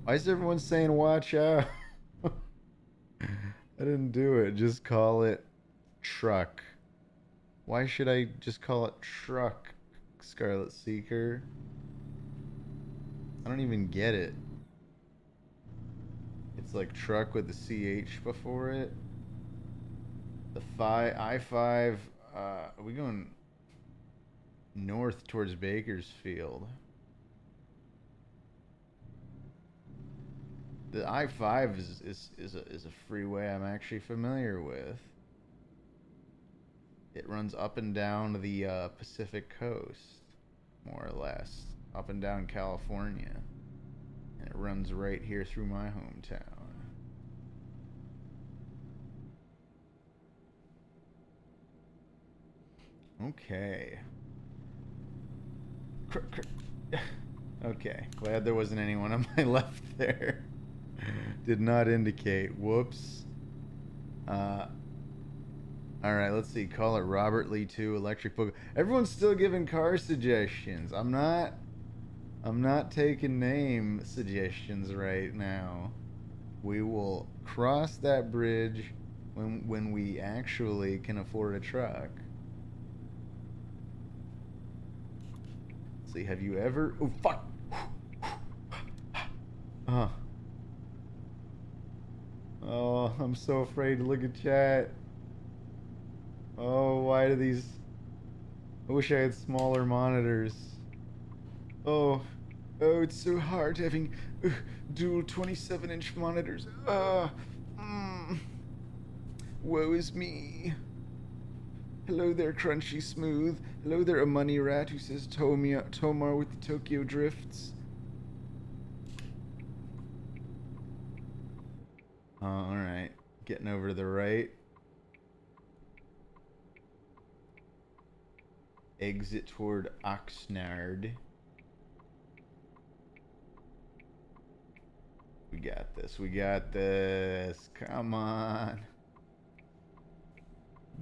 Why is everyone saying watch out? I didn't do it. Just call it truck. Why should I just call it truck, Scarlet Seeker? I don't even get it. It's like truck with the CH before it. The I-5, are we going north towards Bakersfield? The I-5 is a freeway I'm actually familiar with. It runs up and down the Pacific coast, more or less, up and down California, and it runs right here through my hometown. Okay. Okay, glad there wasn't anyone on my left there. Did not indicate. Whoops. Alright, let's see. Call it Robert Lee 2 Electric Book. Everyone's still giving car suggestions. I'm not taking name suggestions right now. We will cross that bridge when we actually can afford a truck. Let's see, have you ever... Oh, fuck! Oh, I'm so afraid to look at chat. Oh, why do these... I wish I had smaller monitors. Oh, it's so hard having dual 27-inch monitors. Woe is me. Hello there, Crunchy Smooth. Hello there, a money rat who says Tomar with the Tokyo Drifts. Alright. Getting over to the right. Exit toward Oxnard. We got this. We got this. Come on.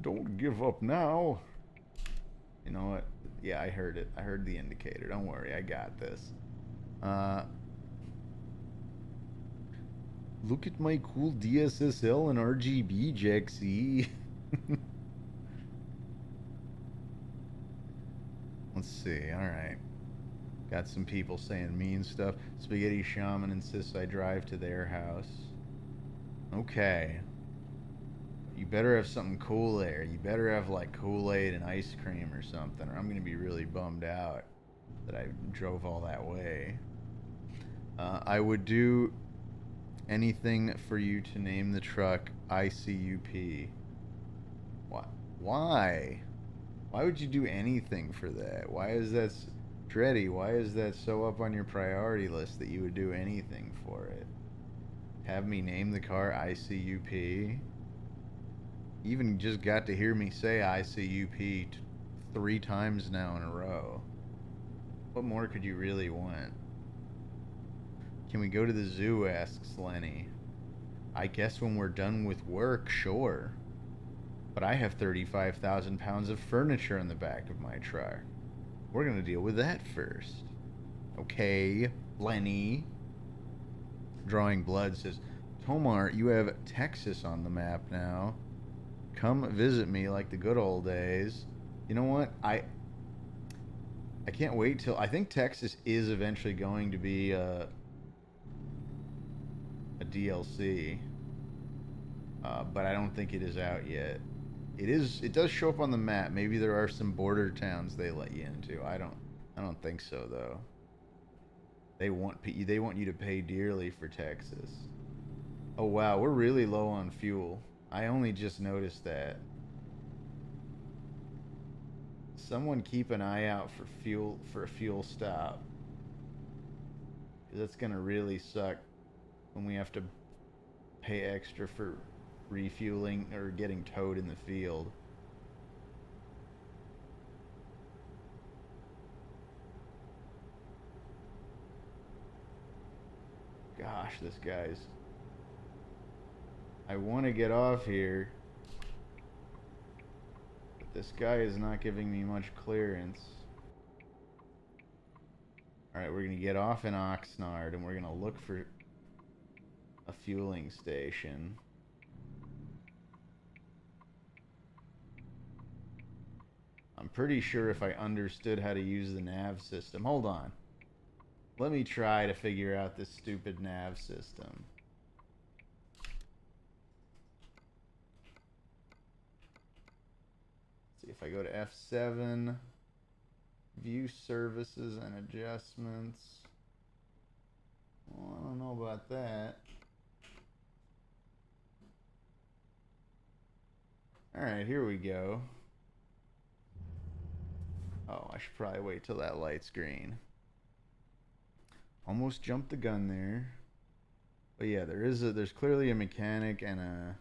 Don't give up now. You know what? Yeah, I heard it. I heard the indicator. Don't worry. I got this. Look at my cool DSSL and RGB, Jaxie. Let's see. Alright. Got some people saying mean stuff. Spaghetti Shaman insists I drive to their house. Okay. You better have something cool there. You better have like Kool-Aid and ice cream or something, or I'm going to be really bummed out that I drove all that way. I would do anything for you to name the truck ICUP. What? Why? Why would you do anything for that? Why is that... Dreddy, why is that so up on your priority list that you would do anything for it? Have me name the car ICUP? You even just got to hear me say ICUP 3 times now in a row. What more could you really want? Can we go to the zoo, asks Lenny. I guess when we're done with work, sure. But I have 35,000 pounds of furniture in the back of my truck. We're gonna deal with that first. Okay, Lenny. Drawing Blood says, Tomar, you have Texas on the map now. Come visit me like the good old days. You know what? I can't wait till... I think Texas is eventually going to be a DLC. But I don't think it is out yet. It does show up on the map. Maybe there are some border towns they let you into. I don't think so though. They want you to pay dearly for Texas. Oh wow, we're really low on fuel. I only just noticed that. Someone keep an eye out for a fuel stop. 'Cause that's gonna really suck when we have to pay extra for refueling or getting towed in the field. Gosh, this guy's... I want to get off here, but this guy is not giving me much clearance. Alright, we're going to get off in Oxnard, and we're going to look for a fueling station. I'm pretty sure if I understood how to use the nav system... Hold on. Let me try to figure out this stupid nav system. See if I go to F7, view services and adjustments. Well, I don't know about that. Alright, here we go. Oh, I should probably wait till that light's green. Almost jumped the gun there. But yeah, there's clearly a mechanic and a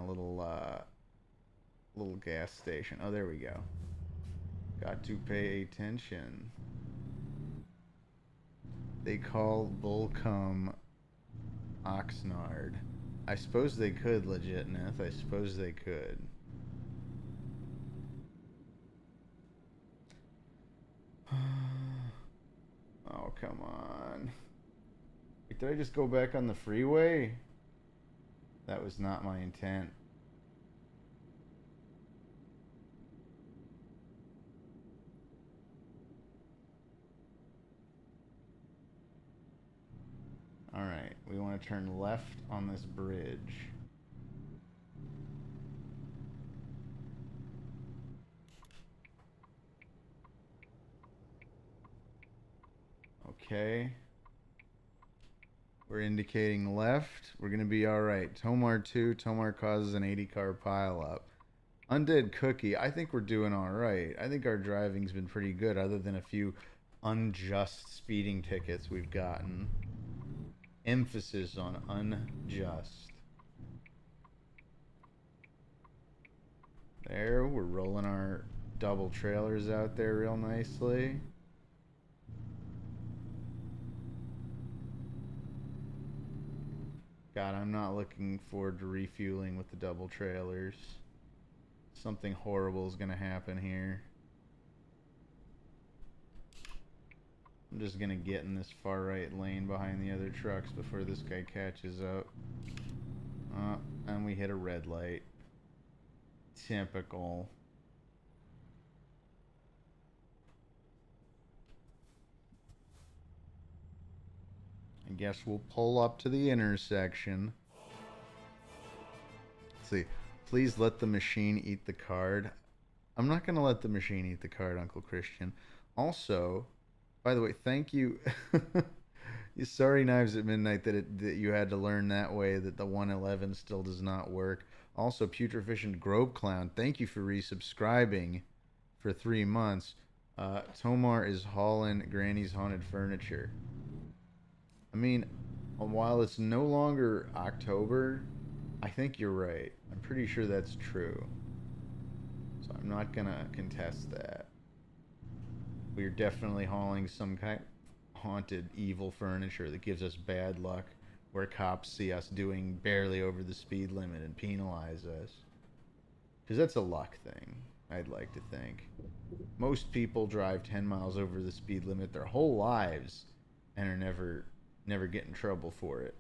little gas station. Oh, there we go. Got to pay attention. They call Bullcombe Oxnard. I suppose they could, legitness. I suppose they could. Oh, come on. Wait, did I just go back on the freeway? That was not my intent. Alright, we want to turn left on this bridge. Okay. We're indicating left. We're going to be alright. Tomar 2, Tomar causes an 80-car pileup. Undead Cookie, I think we're doing alright. I think our driving's been pretty good, other than a few unjust speeding tickets we've gotten. Emphasis on unjust. There, we're rolling our double trailers out there real nicely. God, I'm not looking forward to refueling with the double trailers. Something horrible is going to happen here. I'm just going to get in this far right lane behind the other trucks before this guy catches up. And we hit a red light. Typical. I guess we'll pull up to the intersection. Let's see. Please let the machine eat the card. I'm not going to let the machine eat the card, Uncle Christian. Also, by the way, thank you. Sorry, Knives at Midnight, that you had to learn that way, that the 111 still does not work. Also, Putreficient Grove Clown, thank you for resubscribing for 3 months. Tomar is hauling Granny's Haunted Furniture. I mean, while it's no longer October, I think you're right. I'm pretty sure that's true. So I'm not going to contest that. We're definitely hauling some kind of haunted, evil furniture that gives us bad luck, where cops see us doing barely over the speed limit and penalize us. Because that's a luck thing, I'd like to think. Most people drive 10 miles over the speed limit their whole lives and are never get in trouble for it.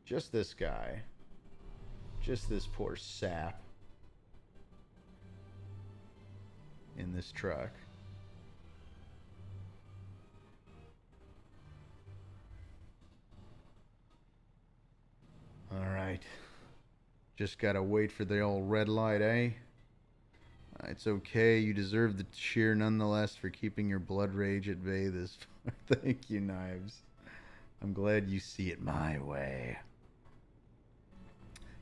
Just this guy. Just this poor sap in this truck. Alright. Just gotta wait for the old red light, eh? It's okay. You deserve the cheer nonetheless for keeping your blood rage at bay this far. Thank you, Knives. I'm glad you see it my way.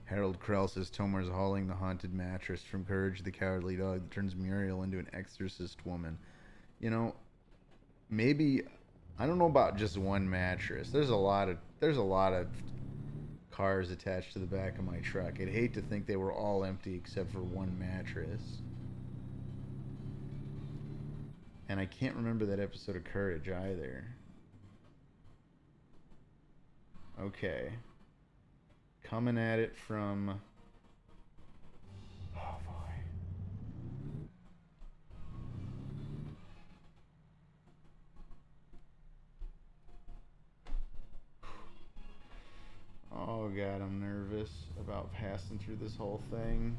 Harold Krell says Tomar's hauling the haunted mattress from Courage the Cowardly Dog that turns Muriel into an exorcist woman. You know, maybe I don't know about just one mattress. There's a lot of cars attached to the back of my truck. I'd hate to think they were all empty except for one mattress. And I can't remember that episode of Courage either. Okay. Coming at it from... Oh, boy. Oh, God, I'm nervous about passing through this whole thing.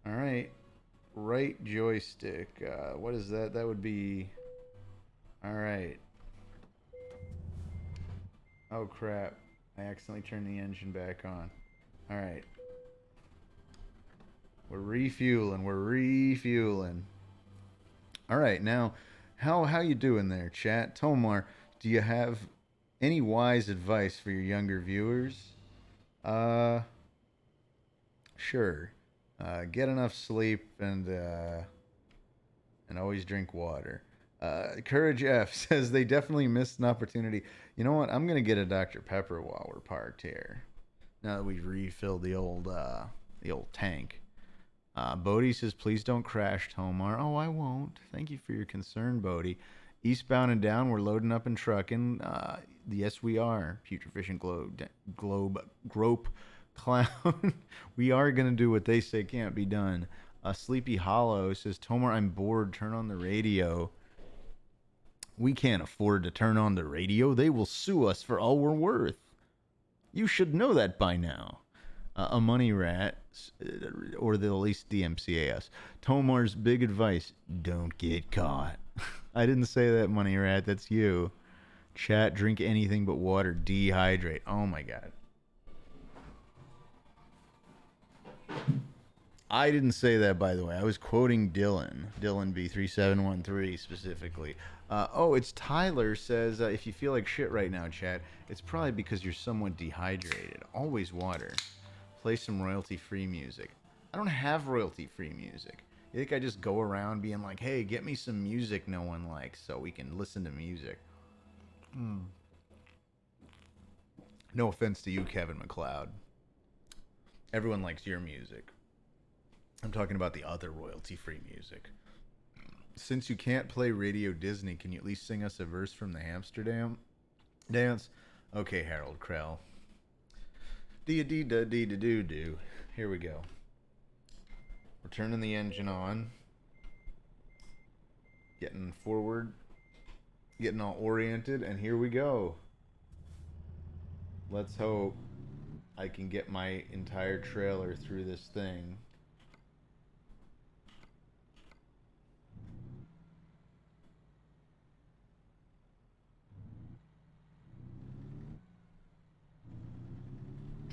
All right. Right joystick. What is that? That would be... All right. Oh, crap. I accidentally turned the engine back on. All right. We're refueling. All right, now, how you doing there, chat? Tomar, do you have any wise advice for your younger viewers? Sure. Get enough sleep and always drink water. Courage F says they definitely missed an opportunity. You know what? I'm gonna get a Dr. Pepper while we're parked here. Now that we've refilled the old tank. Bodie says, please don't crash, Tomar. Oh, I won't. Thank you for your concern, Bodie. Eastbound and down, we're loading up and trucking. Yes, we are. Putrefiction Grope Clown. We are going to do what they say can't be done. Sleepy Hollow says, Tomar, I'm bored. Turn on the radio. We can't afford to turn on the radio. They will sue us for all we're worth. You should know that by now. A money rat, or they'll at least DMCA us. Tomar's big advice, don't get caught. I didn't say that, money rat, that's you. Chat, drink anything but water, dehydrate. Oh my god. I didn't say that, by the way. I was quoting Dylan B3713 specifically. It's Tyler says, if you feel like shit right now, chat, it's probably because you're somewhat dehydrated. Always water. Play some royalty-free music. I don't have royalty-free music. You think I just go around being like, hey, get me some music no one likes so we can listen to music? No offense to you, Kevin MacLeod. Everyone likes your music. I'm talking about the other royalty-free music. Since you can't play Radio Disney, can you at least sing us a verse from the Amsterdam dance? Okay, Harold Krell. Dee-da-dee-da-dee-da-doo-doo. Here we go. We're turning the engine on. Getting forward. Getting all oriented, and here we go. Let's hope I can get my entire trailer through this thing.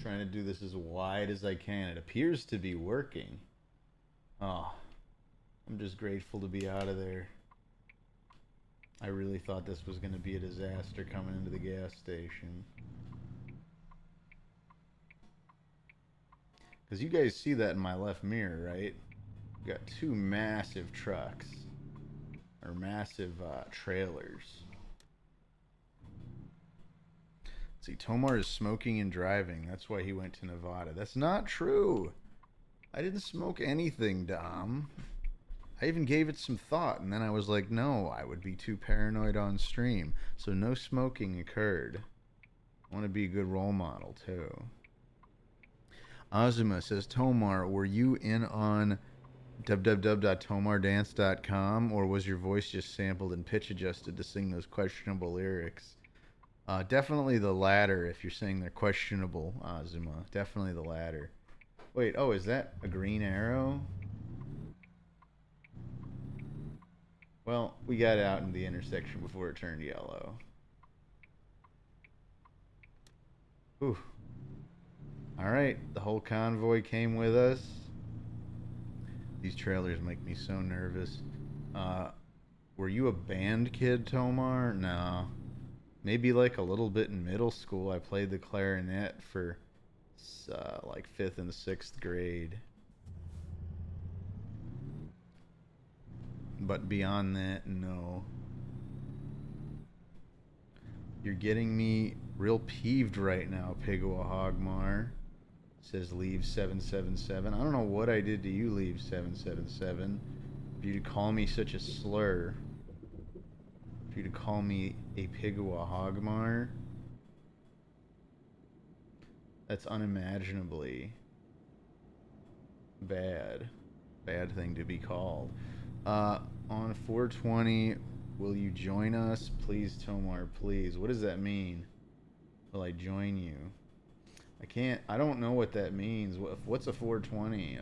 Trying to do this as wide as I can. It appears to be working. Oh, I'm just grateful to be out of there. I really thought this was going to be a disaster coming into the gas station. Because you guys see that in my left mirror, right? We've got two massive trucks. Or massive trailers. See, Tomar is smoking and driving. That's why he went to Nevada. That's not true. I didn't smoke anything, Dom. I even gave it some thought, and then I was like, no, I would be too paranoid on stream. So no smoking occurred. I want to be a good role model, too. Azuma says, Tomar, were you in on www.tomardance.com, or was your voice just sampled and pitch adjusted to sing those questionable lyrics? Definitely the latter, if you're saying they're questionable, Azuma. Definitely the latter. Wait, oh, is that a green arrow? Well, we got out in the intersection before it turned yellow. Whew. All right, the whole convoy came with us. These trailers make me so nervous. Uh, were you a band kid, Tomar? No. Maybe like a little bit in middle school. I played the clarinet for like fifth and sixth grade. But beyond that, no. You're getting me real peeved right now, Pigwa Hogmar. Says leave 777. I don't know what I did to you, leave 777. For you to call me such a slur. For you to call me a Pigwa Hogmar. That's unimaginably bad. Bad thing to be called. On 420, will you join us? Please, Tomar, please. What does that mean? Will I join you? I don't know what that means. What's a 420?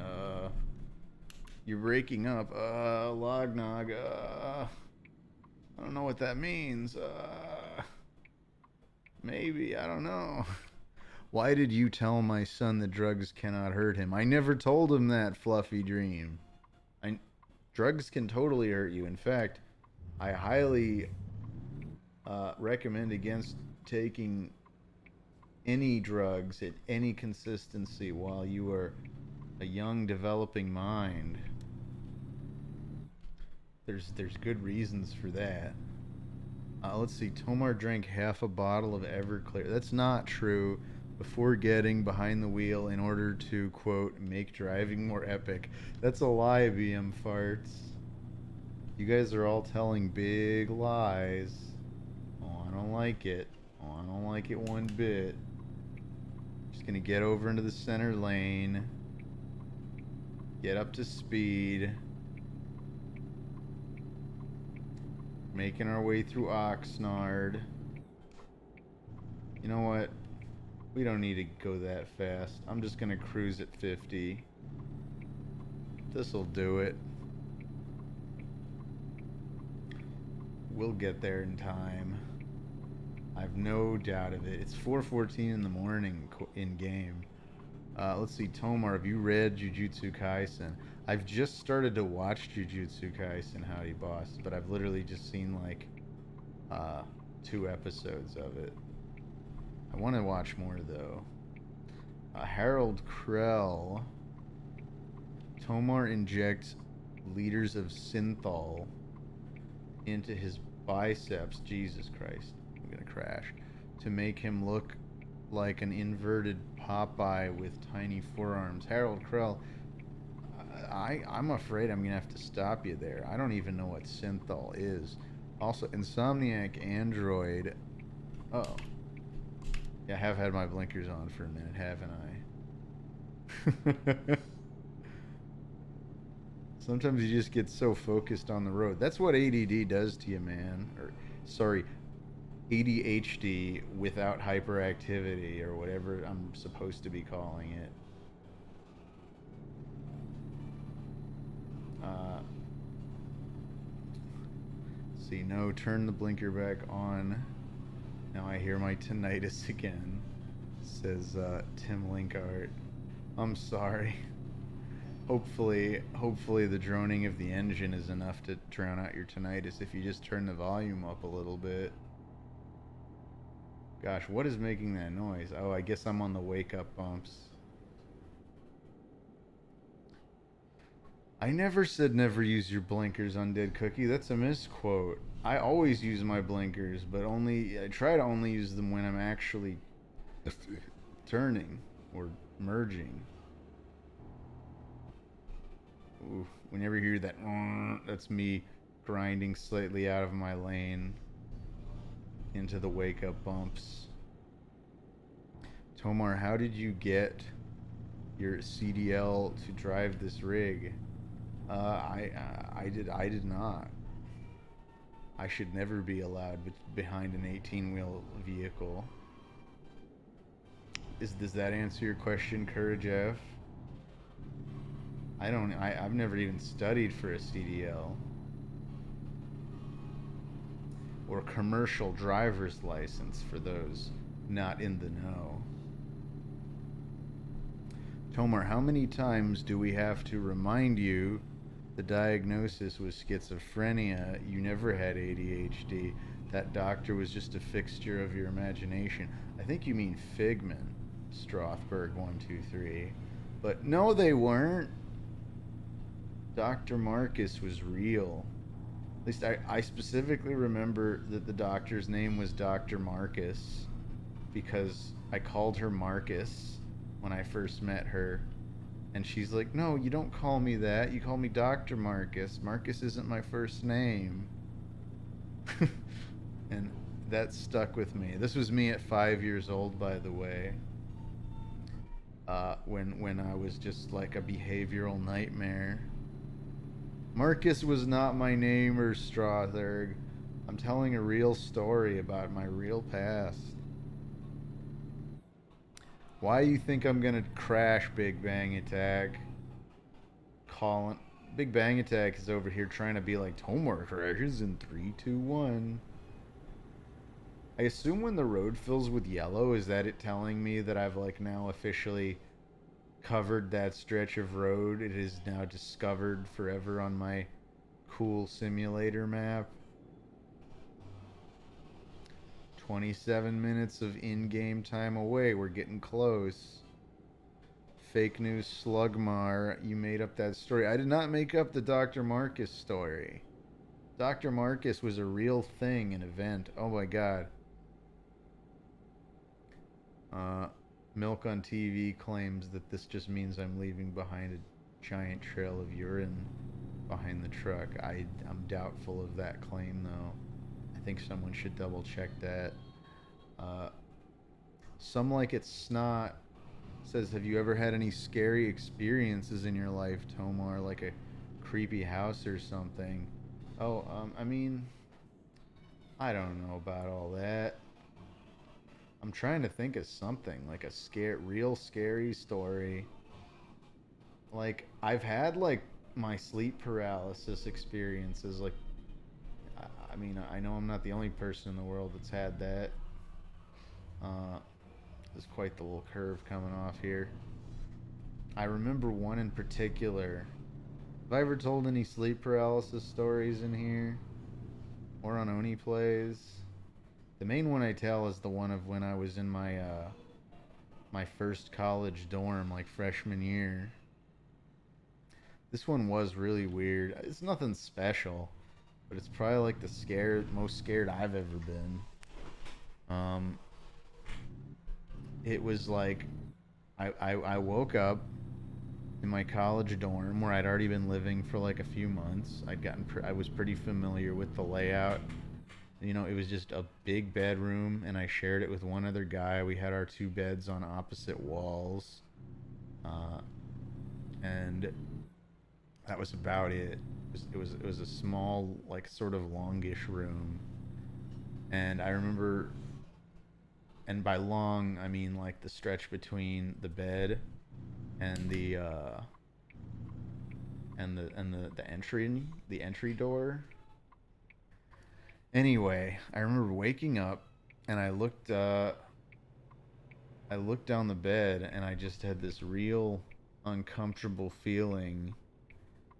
You're breaking up. Lognog. I don't know what that means. Maybe, I don't know. Why did you tell my son that drugs cannot hurt him? I never told him that, Fluffy Dream. Drugs can totally hurt you. In fact, I highly recommend against taking any drugs at any consistency while you are a young developing mind. There's good reasons for that. Let's see. Tomar drank half a bottle of Everclear. That's not true. Before getting behind the wheel in order to, quote, make driving more epic. That's a lie, BM Farts. You guys are all telling big lies. Oh, I don't like it. Oh, I don't like it one bit. Just gonna get over into the center lane. Get up to speed. Making our way through Oxnard. You know what? We don't need to go that fast. I'm just gonna cruise at 50. This'll do it. We'll get there in time. I've no doubt of it. It's 4:14 in the morning in game. Let's see, Tomar, have you read Jujutsu Kaisen? I've just started to watch Jujutsu Kaisen, Howdy Boss, but I've literally just seen like 2 episodes of it. I want to watch more though. Harold Krell. Tomar injects liters of synthol into his biceps. Jesus Christ, I'm gonna crash. To make him look like an inverted Popeye with tiny forearms. Harold Krell, I'm afraid I'm gonna have to stop you there. I don't even know what synthol is. Also, Insomniac Android. Oh. Yeah, I have had my blinkers on for a minute, haven't I? Sometimes you just get so focused on the road. That's what ADD does to you, man. Or, sorry, ADHD without hyperactivity, or whatever I'm supposed to be calling it. See, no, turn the blinker back on. Now I hear my tinnitus again, says Tim Linkart. I'm sorry. Hopefully the droning of the engine is enough to drown out your tinnitus if you just turn the volume up a little bit. Gosh, what is making that noise? Oh, I guess I'm on the wake up bumps. I never said never use your blinkers, Undead Cookie. That's a misquote. I always use my blinkers, but I try to only use them when I'm actually turning or merging. Ooh, whenever you hear that, that's me grinding slightly out of my lane into the wake up bumps. Tomar, how did you get your CDL to drive this rig? I did not. I should never be allowed behind an 18-wheel vehicle. Does that answer your question, Courage F? I've never even studied for a CDL. Or commercial driver's license for those not in the know. Tomar, how many times do we have to remind you the diagnosis was schizophrenia? You never had ADHD. That doctor was just a fixture of your imagination. I think you mean Figment, Strothberg123. But no, they weren't. Dr. Marcus was real. At least I specifically remember that the doctor's name was Dr. Marcus because I called her Marcus when I first met her. And she's like, no, you don't call me that. You call me Dr. Marcus. Marcus isn't my first name. And that stuck with me. This was me at 5 years old, by the way. When I was just like a behavioral nightmare. Marcus was not my name, or Strotherg. I'm telling a real story about my real past. Why you think I'm gonna crash, Big Bang Attack? Colin, Big Bang Attack is over here trying to be like Tomar crashes in 3, 2, 1. I assume when the road fills with yellow, is that it telling me that I've like now officially covered that stretch of road? It is now discovered forever on my cool simulator map. 27 minutes of in-game time away. We're getting close. Fake news Slugmar, you made up that story. I did not make up the Dr. Marcus story. Dr. Marcus was a real thing, an event. Oh my god. Milk on TV claims that this just means I'm leaving behind a giant trail of urine behind the truck. I'm doubtful of that claim, though. I think someone should double check that. Some Like It's Snot says, have you ever had any scary experiences in your life, Tomar? Like a creepy house or something? Oh, I mean, I don't know about all that. I'm trying to think of something, like a real scary story. Like, I've had, like, my sleep paralysis experiences. Like, I mean, I know I'm not the only person in the world that's had that. There's quite the little curve coming off here. I remember one in particular. Have I ever told any sleep paralysis stories in here? Or on Oni Plays? The main one I tell is the one of when I was in my my first college dorm, like freshman year. This one was really weird. It's nothing special, but it's probably like the most scared I've ever been. It was like I woke up in my college dorm where I'd already been living for like a few months. I was pretty familiar with the layout. You know, it was just a big bedroom, and I shared it with one other guy. We had our 2 beds on opposite walls, and that was about it. It was a small, like, sort of longish room, and I remember, and by long I mean like the stretch between the bed and the entry door. Anyway, I remember waking up and I looked down the bed and I just had this real uncomfortable feeling,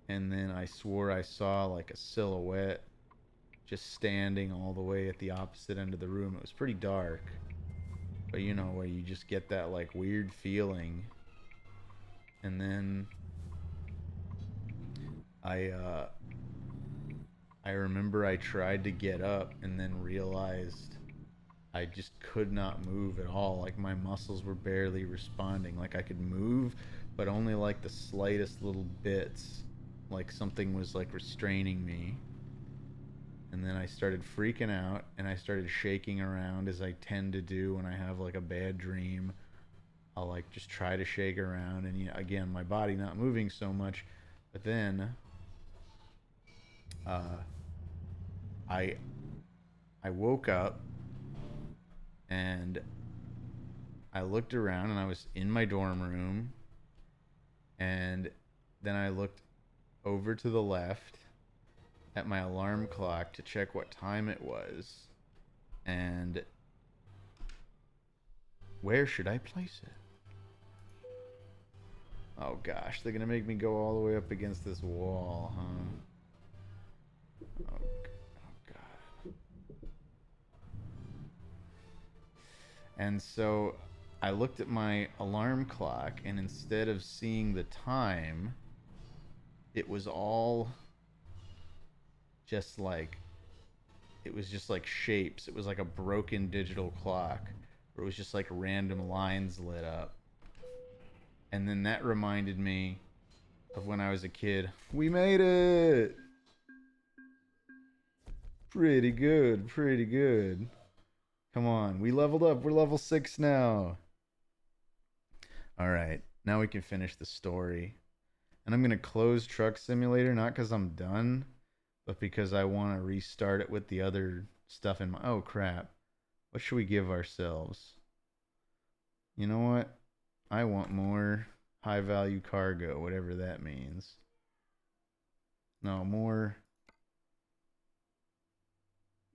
and then I swore I saw like a silhouette just standing all the way at the opposite end of the room. It was pretty dark, but you know, where you just get that like weird feeling. And then I remember I tried to get up and then realized I just could not move at all. Like, my muscles were barely responding. Like, I could move, but only like the slightest little bits. Like something was like restraining me. And then I started freaking out and I started shaking around, as I tend to do when I have like a bad dream. I'll like just try to shake around, and, you know, again, my body not moving so much. But then I woke up and I looked around, and I was in my dorm room, and then I looked over to the left at my alarm clock to check what time it was, and where should I place it? Oh gosh, they're gonna make me go all the way up against this wall, huh? Oh god. And so I looked at my alarm clock, and instead of seeing the time, it was all just like it was just like shapes. It was like a broken digital clock where it was just like random lines lit up. And then that reminded me of when I was a kid. We made it. Pretty good, pretty good. Come on, we leveled up. We're level 6 now. All right, now we can finish the story. And I'm going to close Truck Simulator, not because I'm done, but because I want to restart it with the other stuff in my... Oh, crap. What should we give ourselves? You know what? I want more high-value cargo, whatever that means. No, more...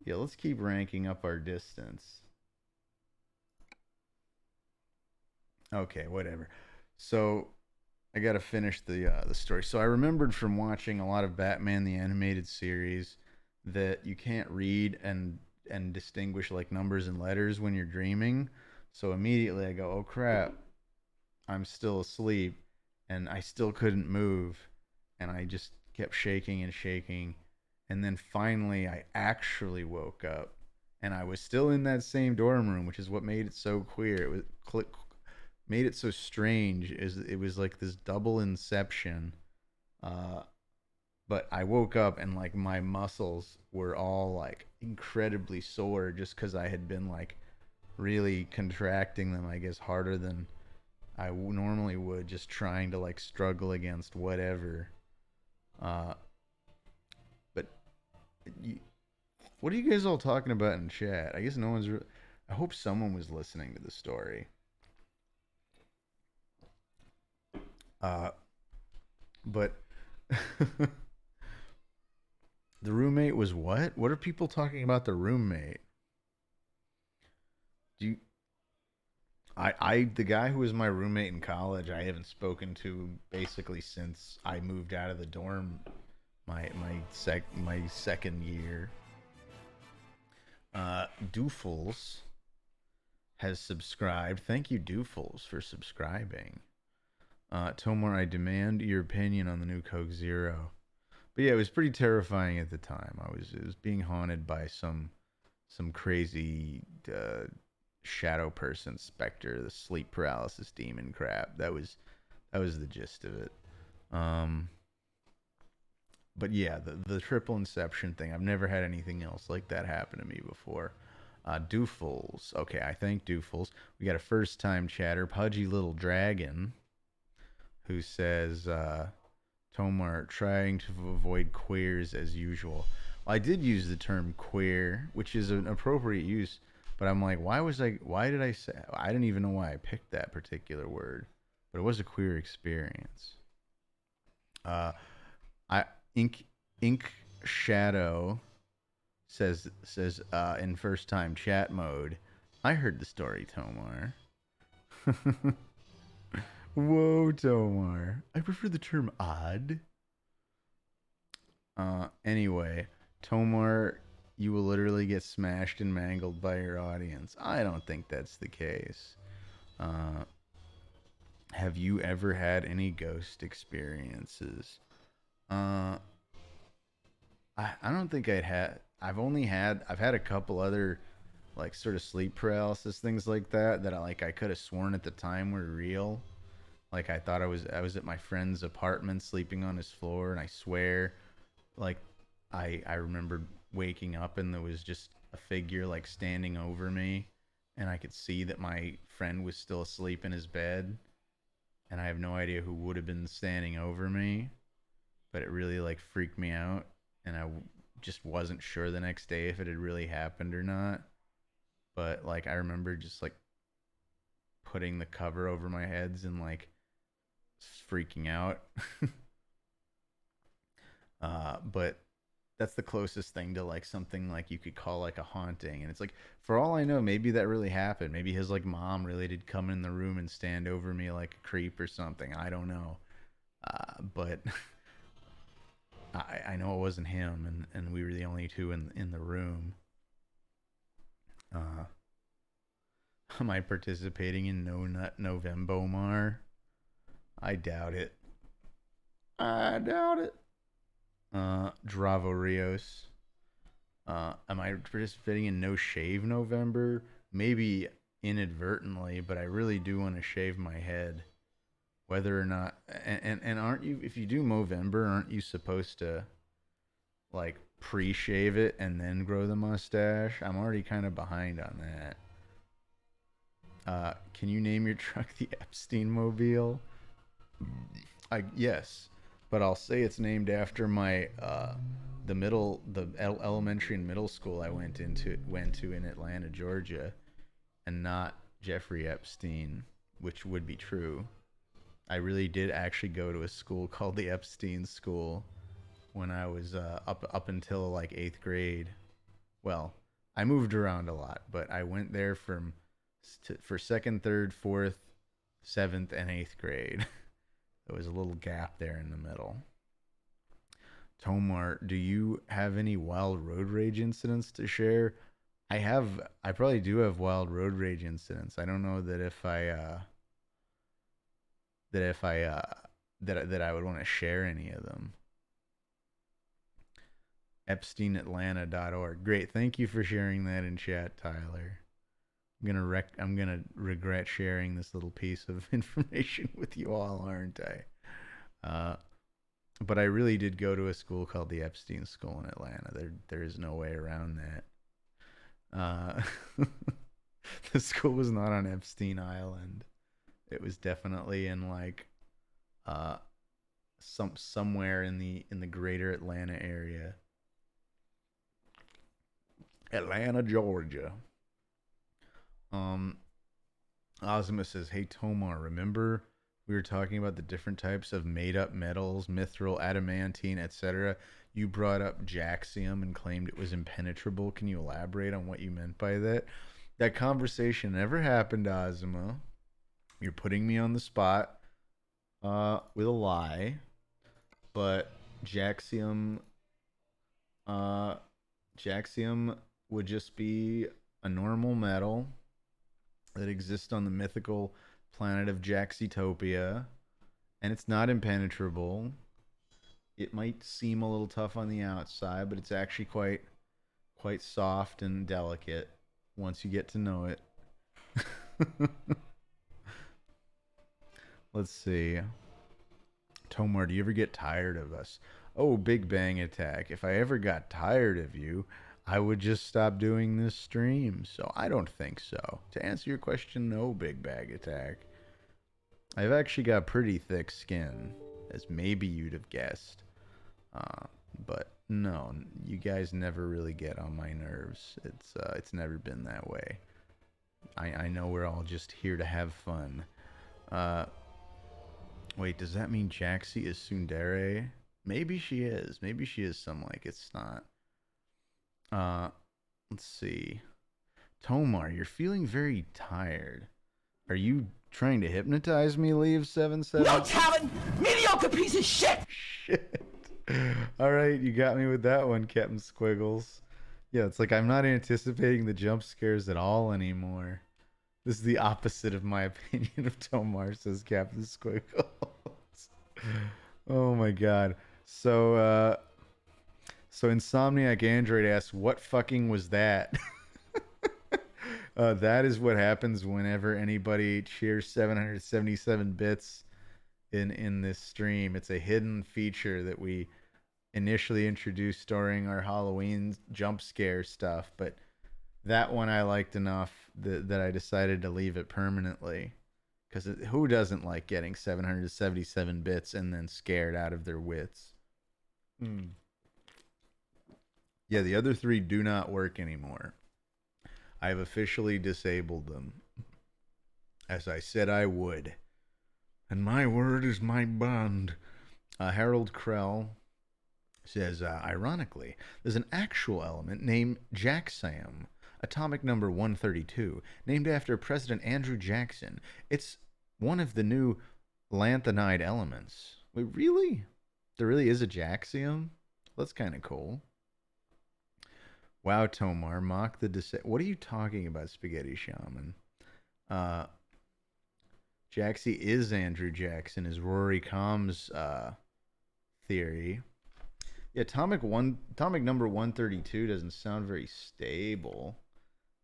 Yeah, let's keep ranking up our distance. Okay, whatever. So I got to finish the story. So I remembered from watching a lot of Batman the Animated Series that you can't read and distinguish like numbers and letters when you're dreaming. So immediately I go, "Oh crap. I'm still asleep." And I still couldn't move, and I just kept shaking and shaking. And then finally I actually woke up, and I was still in that same dorm room, which is what made it so queer. It was made it so strange is it was like this double inception. uh but I woke up and like my muscles were all like incredibly sore just because I had been like really contracting them, I guess, harder than I normally would, just trying to like struggle against whatever. uh but you, what are you guys all talking about in chat? I guess no one's I hope someone was listening to the story. uh but The roommate was what? What are people talking about the roommate? Do you the guy who was my roommate in college, I haven't spoken to basically since I moved out of the dorm my second year. Doofles has subscribed. Thank you, Doofles, for subscribing. Tomar, I demand your opinion on the new Coke Zero. But yeah, it was pretty terrifying at the time. It was being haunted by some crazy shadow person specter, the sleep paralysis demon crap. That was the gist of it. Um, but yeah, the triple inception thing. I've never had anything else like that happen to me before. Doofles. Okay, I thank Doofles. We got a first time chatter, Pudgy Little Dragon, who says, Tomar, trying to avoid queers as usual. Well, I did use the term queer, which is an appropriate use, but I'm like, why did I say, I didn't even know why I picked that particular word, but it was a queer experience. Uh, I, Ink, Ink Shadow says in first time chat mode, I heard the story, Tomar. Whoa, Tomar. I prefer the term odd. Anyway, Tomar, you will literally get smashed and mangled by your audience. I don't think that's the case. Uh, have you ever had any ghost experiences? Uh, I don't think I'd had. I've had a couple other like sort of sleep paralysis things like that I could have sworn at the time were real. Like I thought I was at my friend's apartment sleeping on his floor, and I swear, like I remembered waking up and there was just a figure like standing over me, and I could see that my friend was still asleep in his bed, and I have no idea who would have been standing over me, but it really like freaked me out, and just wasn't sure the next day if it had really happened or not. But like I remember just like putting the cover over my heads and like freaking out. But that's the closest thing to like something like you could call like a haunting. And it's like, for all I know, maybe that really happened. Maybe his like mom really did come in the room and stand over me like a creep or something. I don't know. But I know it wasn't him, and we were the only two in the room. Am I participating in No Nut Novembomar? I doubt it. I doubt it. Dravo Rios. Am I participating in No Shave November? Maybe inadvertently, but I really do want to shave my head. Whether or not, and aren't you, if you do Movember, aren't you supposed to like pre-shave it and then grow the mustache? I'm already kind of behind on that. Can you name your truck the Epstein Mobile? Yes, but I'll say it's named after my the elementary and middle school I went to in Atlanta, Georgia, and not Jeffrey Epstein, which would be true. I really did actually go to a school called the Epstein School when I was up until like 8th grade. Well, I moved around a lot, but I went there for 2nd, 3rd, 4th, 7th, and 8th grade. There was a little gap there in the middle. Tomar, do you have any wild road rage incidents to share? I probably do have wild road rage incidents. I don't know that that I would want to share any of them. EpsteinAtlanta.org. Great, thank you for sharing that in chat, Tyler. I'm gonna regret sharing this little piece of information with you all, aren't I? But I really did go to a school called the Epstein School in Atlanta. There is no way around that. The school was not on Epstein Island. It was definitely in like somewhere in the greater Atlanta area. Atlanta, Georgia. Ozma says, "Hey Tomar, remember we were talking about the different types of made-up metals, mithril, adamantine, etc. You brought up jaxium and claimed it was impenetrable. Can you elaborate on what you meant by that?" That conversation never happened, Ozma. You're putting me on the spot with a lie. But jaxium would just be a normal metal that exists on the mythical planet of Jaxitopia, and it's not impenetrable. It might seem a little tough on the outside, but it's actually quite soft and delicate once you get to know it. Let's see. Tomar, do you ever get tired of us? Oh, Big Bang Attack. If I ever got tired of you, I would just stop doing this stream. So I don't think so. To answer your question, no, Big Bag Attack. I've actually got pretty thick skin, as maybe you'd have guessed. But no, you guys never really get on my nerves. It's never been that way. I know we're all just here to have fun. Wait, does that mean Jaxie is tsundere? Maybe she is. Maybe she is some like it's not. Let's see. Tomar, you're feeling very tired. Are you trying to hypnotize me, Leave 77? No talent, mediocre piece of shit. Shit. All right, you got me with that one, Captain Squiggles. Yeah, it's like I'm not anticipating the jump scares at all anymore. This is the opposite of my opinion of Tomar, says Captain Squiggles. Oh my god. So Insomniac Android asks, what fucking was that? That is what happens whenever anybody cheers 777 bits in this stream. It's a hidden feature that we initially introduced during our Halloween jump scare stuff, but that one I liked enough that I decided to leave it permanently. Because who doesn't like getting 777 bits and then scared out of their wits? Yeah, the other three do not work anymore. I've officially disabled them. As I said I would. And my word is my bond. Harold Krell says, ironically, there's an actual element named Jaxium, atomic number 132, named after President Andrew Jackson. It's one of the new lanthanide elements. Wait, really? There really is a Jaxium? That's kind of cool. Wow, Tomar, mock the what are you talking about, Spaghetti Shaman? Uh, Jaxie is Andrew Jackson, is Rory Combs' theory. Yeah, atomic number 132 doesn't sound very stable.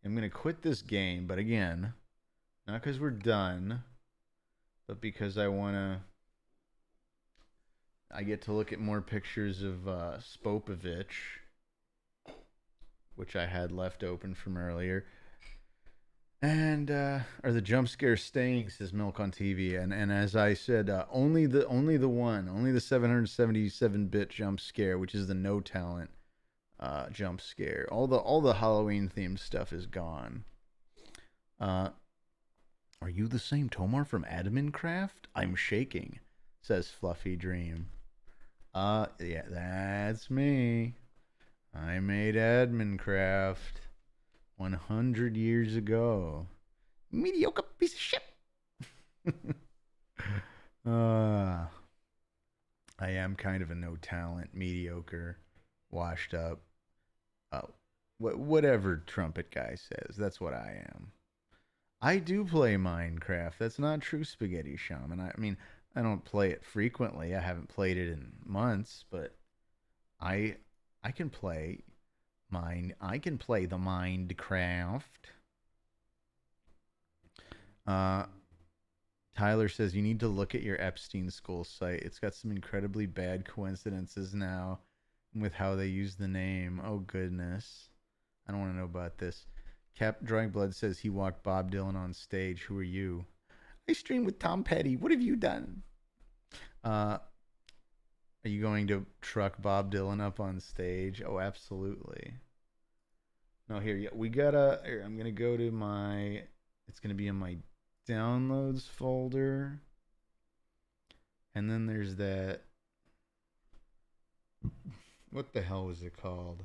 I'm gonna quit this game, but again, not because we're done, but because I get to look at more pictures of Spopovich, which I had left open from earlier. And or the jump scare staying, says Milk on TV, and as I said, only the 777-bit jump scare, which is the no talent jump scare. All the Halloween themed stuff is gone. Are you the same Tomar from Admincraft? I'm shaking, says Fluffy Dream. Yeah, that's me. I made Admincraft 100 years ago. Mediocre piece of shit. I am kind of a no talent, mediocre, washed up. Whatever trumpet guy says, that's what I am. I do play Minecraft. That's not true, Spaghetti Shaman. I mean, I don't play it frequently. I haven't played it in months, but I can play I can play the Minecraft. Tyler says you need to look at your Epstein School site. It's got some incredibly bad coincidences now with how they use the name. Oh goodness. I don't want to know about this. Cap Drawing Blood says he walked Bob Dylan on stage. Who are you? I stream with Tom Petty. What have you done? Are you going to truck Bob Dylan up on stage? Oh, absolutely. No, here, we gotta. Here, I'm gonna go to my. It's gonna be in my downloads folder, and then there's that. What the hell was it called?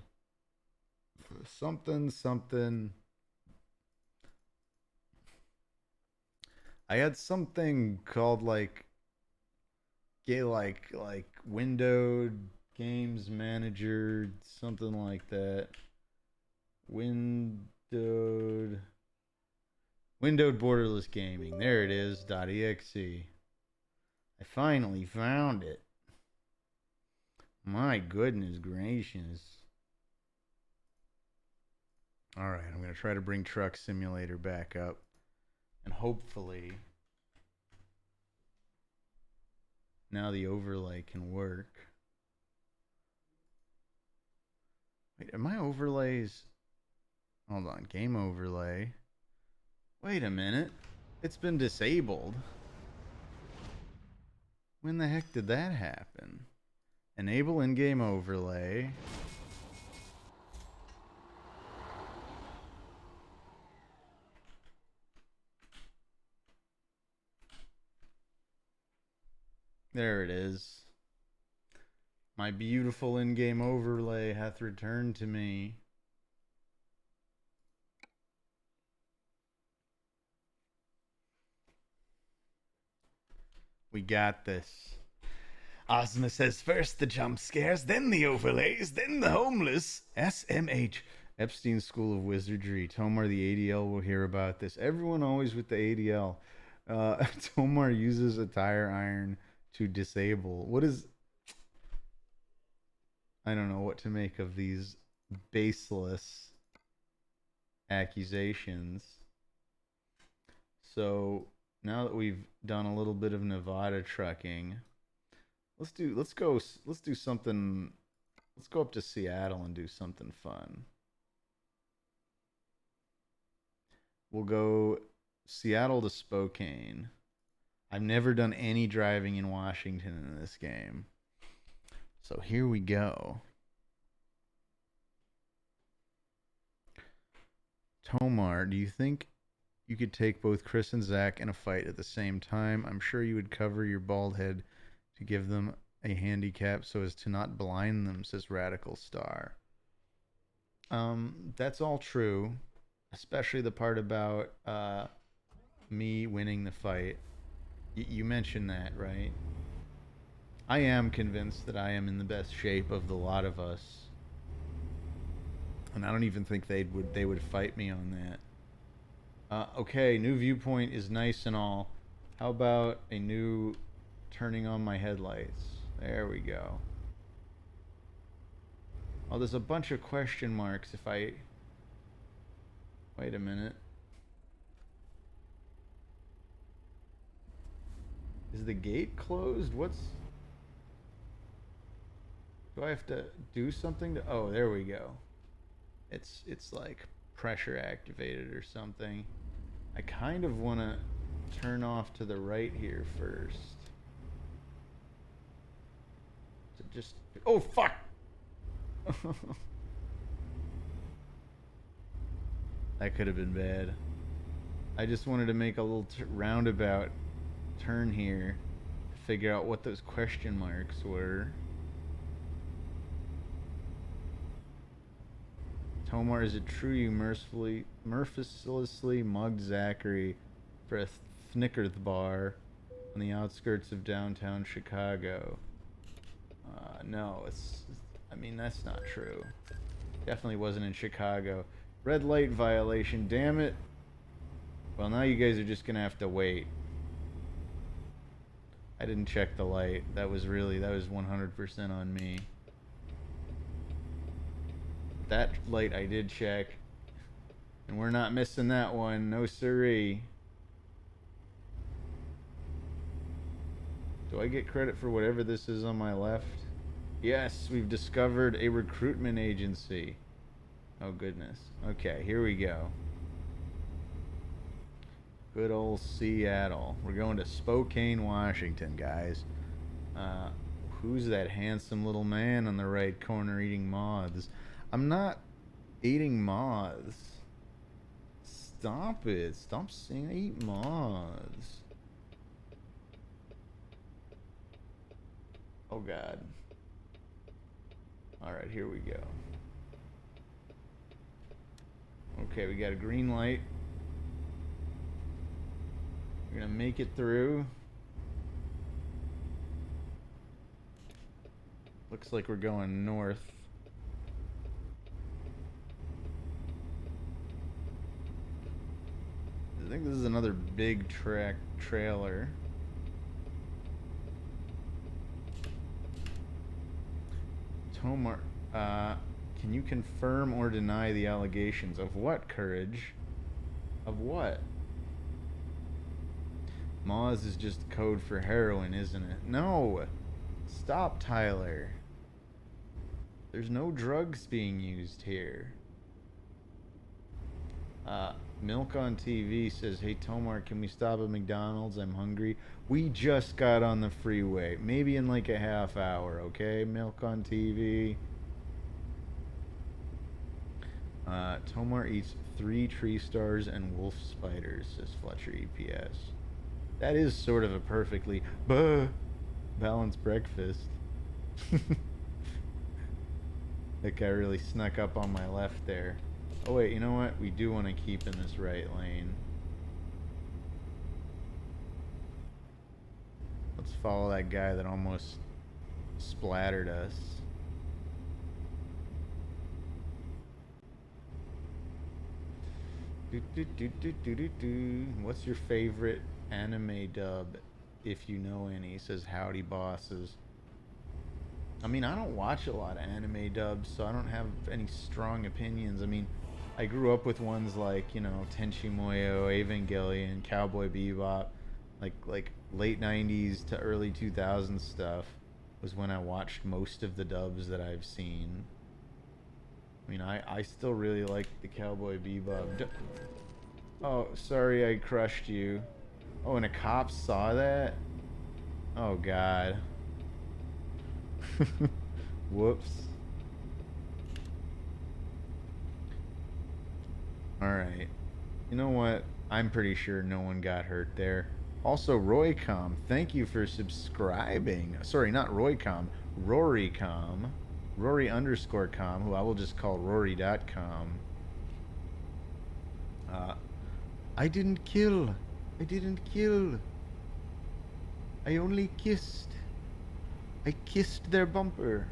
Something. I had something called like windowed games manager, something like that. Windowed borderless gaming. There it is. .exe. I finally found it. My goodness gracious. All right, I'm going to try to bring Truck Simulator back up, and hopefully now the overlay can work. Wait, are my overlays? Hold on, game overlay. Wait a minute. It's been disabled. When the heck did that happen? Enable in-game overlay. There it is. My beautiful in-game overlay hath returned to me. We got this. Ozma says first the jump scares, then the overlays, then the homeless. SMH. Epstein School of Wizardry. Tomar the ADL will hear about this. Everyone always with the ADL. Tomar uses a tire iron to disable. What is... I don't know what to make of these baseless accusations. So now that we've done a little bit of Nevada trucking, let's go up to Seattle and do something fun. We'll go Seattle to Spokane. I've never done any driving in Washington in this game. So here we go. Tomar, do you think you could take both Chris and Zach in a fight at the same time? I'm sure you would cover your bald head to give them a handicap so as to not blind them, says Radical Star. That's all true, especially the part about me winning the fight. You mentioned that, right? I am convinced that I am in the best shape of the lot of us. And I don't even think they would fight me on that. Okay, new viewpoint is nice and all. How about a new turning on my headlights? There we go. Oh, there's a bunch of question marks if I... Wait a minute. Is the gate closed? What's... Do I have to do something to... Oh, there we go. It's like pressure activated or something. I kind of want to turn off to the right here first. To just... Oh, fuck! That could have been bad. I just wanted to make a little roundabout turn here to figure out what those question marks were. Tomar, is it true you mercilessly mugged Zachary for a Snickers bar on the outskirts of downtown Chicago? No, I mean, that's not true. Definitely wasn't in Chicago. Red light violation, damn it. Well, now you guys are just gonna have to wait. I didn't check the light. That was 100% on me. That light I did check. And we're not missing that one. No siree. Do I get credit for whatever this is on my left? Yes, we've discovered a recruitment agency. Oh goodness. Okay, here we go. Good old Seattle. We're going to Spokane, Washington, guys. Who's that handsome little man on the right corner eating moths? I'm not eating moths. Stop it. Stop saying I eat moths. Oh god. Alright, here we go. Okay, we got a green light. We're gonna make it through. Looks like we're going north. I think this is another big trailer. Tomar, can you confirm or deny the allegations? Of what, Courage? Of what? Moz is just code for heroin, isn't it? No! Stop, Tyler. There's no drugs being used here. Milk on TV says, hey Tomar, can we stop at McDonald's? I'm hungry. We just got on the freeway. Maybe in like a half hour, okay? Milk on TV. Tomar eats 3 tree stars and wolf spiders, says Fletcher EPS. That is sort of a perfectly balanced breakfast. That guy really snuck up on my left there. Oh wait, you know what? We do want to keep in this right lane. Let's follow that guy that almost splattered us. What's your favorite anime dub, if you know any? Says howdy bosses. I mean, I don't watch a lot of anime dubs, so I don't have any strong opinions. I mean, I grew up with ones like, you know, Tenchi Muyo, Evangelion, Cowboy Bebop, like late 90s to early 2000s stuff was when I watched most of the dubs that I've seen. I mean, I still really like the Cowboy Bebop. Oh, sorry I crushed you. Oh, and a cop saw that? Oh, God. Whoops. Alright. You know what? I'm pretty sure no one got hurt there. Also, Roycom, thank you for subscribing. Sorry, not Roycom. Rorycom. Rory_com, who I will just call Rory.com. I didn't kill. I didn't kill. I only kissed. I kissed their bumper.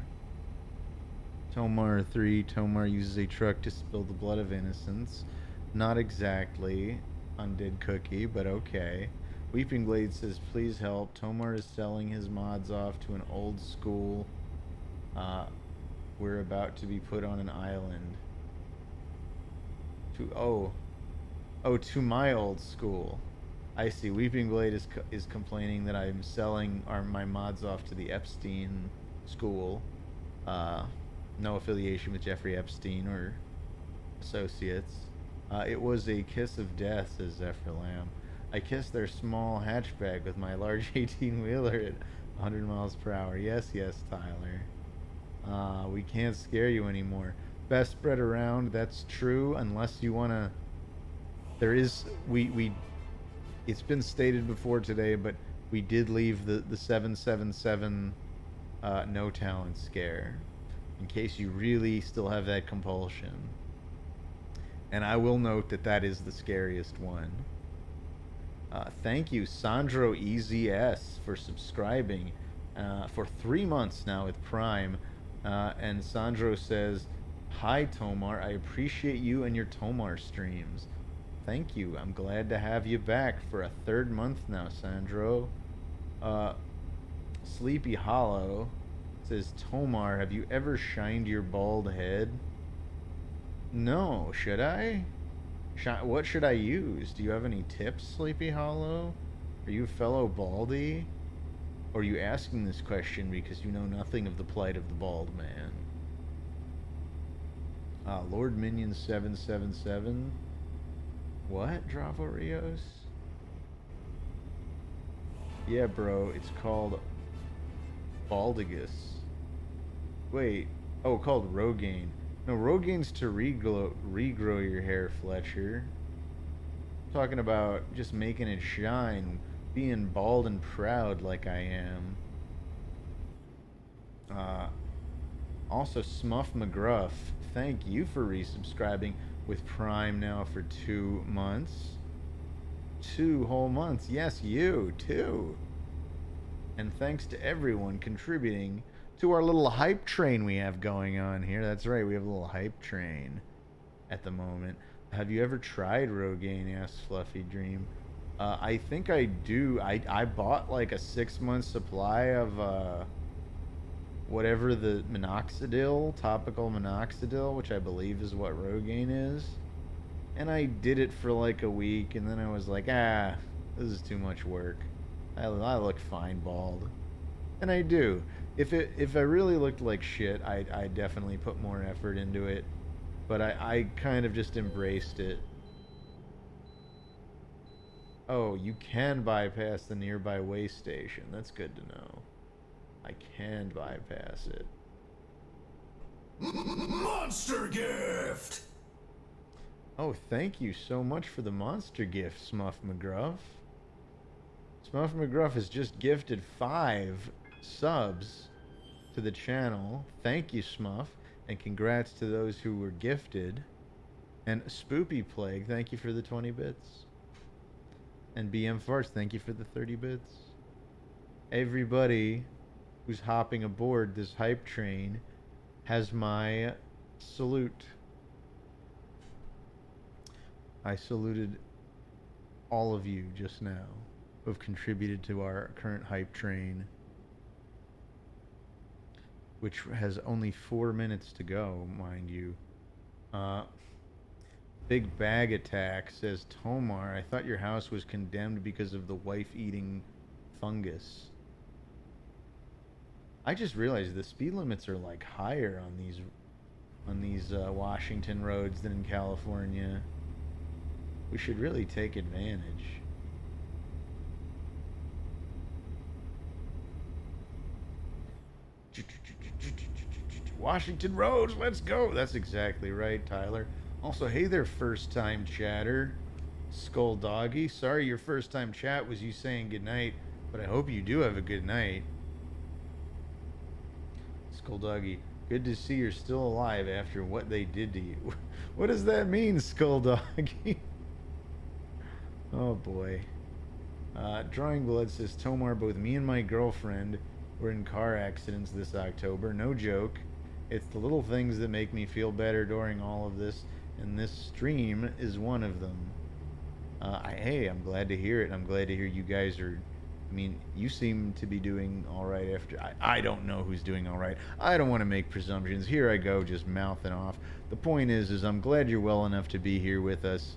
Tomar 3. Tomar uses a truck to spill the blood of innocents. Not exactly Undead Cookie, but okay. Weeping Blade says, please help. Tomar is selling his mods off to an old school. We're about to be put on an island. To my old school. I see. Weeping Blade is complaining that I'm selling my mods off to the Epstein school. No affiliation with Jeffrey Epstein or associates. It was a kiss of death, says Zephyr Lamb. I kissed their small hatchback with my large 18-wheeler at 100 miles per hour. Yes, Tyler. We can't scare you anymore. Best spread around, that's true, unless you want to... There is... It's been stated before today, but we did leave the 777 no talent scare. In case you really still have that compulsion. And I will note that that is the scariest one. Thank you, Sandro EZS, for subscribing for 3 months now with Prime. And Sandro says, hi, Tomar. I appreciate you and your Tomar streams. Thank you. I'm glad to have you back for a 3rd month now, Sandro. Sleepy Hollow says, Tomar, have you ever shined your bald head? No. Should I? What should I use? Do you have any tips, Sleepy Hollow? Are you a fellow baldy? Or are you asking this question because you know nothing of the plight of the bald man? Lord Minion 777. What? Dravo Rios? Yeah, bro, it's called Baldigus. Wait. Oh, called Rogaine. No, Rogaine's to regrow your hair, Fletcher. I'm talking about just making it shine, being bald and proud like I am. Also, Smuff McGruff, thank you for resubscribing with Prime now for 2 months. 2 whole months. Yes, you, too. And thanks to everyone contributing to our little hype train we have going on here. That's right, we have a little hype train at the moment. Have you ever tried Rogaine? Asks Fluffy Dream. I think I do. I bought like a 6-month supply of whatever the minoxidil, topical minoxidil, which I believe is what Rogaine is. And I did it for like a week, and then I was like, this is too much work. I look fine bald. And I do. If I really looked like shit, I'd definitely put more effort into it. But I kind of just embraced it. Oh, you can bypass the nearby way station. That's good to know. I can bypass it. Monster gift! Oh, thank you so much for the monster gift, Smuff McGruff. Smuff McGruff has just gifted 5 subs to the channel. Thank you, Smuff, and congrats to those who were gifted. And Spoopy Plague, thank you for the 20 bits. And BM Farts, thank you for the 30 bits. Everybody who's hopping aboard this hype train has my salute. I saluted all of you just now who have contributed to our current hype train, which has only 4 minutes to go, mind you. Big Bag Attack says, Tomar, I thought your house was condemned because of the wife-eating fungus. I just realized the speed limits are like higher on these Washington roads than in California. We should really take advantage. Washington roads, let's go. That's exactly right, Tyler. Also, hey there, first time chatter. Skull Doggy, sorry your first time chat was you saying goodnight, but I hope you do have a good night. Skull Doggy, good to see you're still alive after what they did to you. What does that mean, Skull Doggy? Oh boy. Drawing Blood says, Tomar, both me and my girlfriend were in car accidents this October. No joke. It's the little things that make me feel better during all of this, and this stream is one of them. Hey, I'm glad to hear it. I'm glad to hear you guys are. I mean, you seem to be doing all right after. I don't know who's doing all right. I don't want to make presumptions. Here I go, just mouthing off. The point is I'm glad you're well enough to be here with us,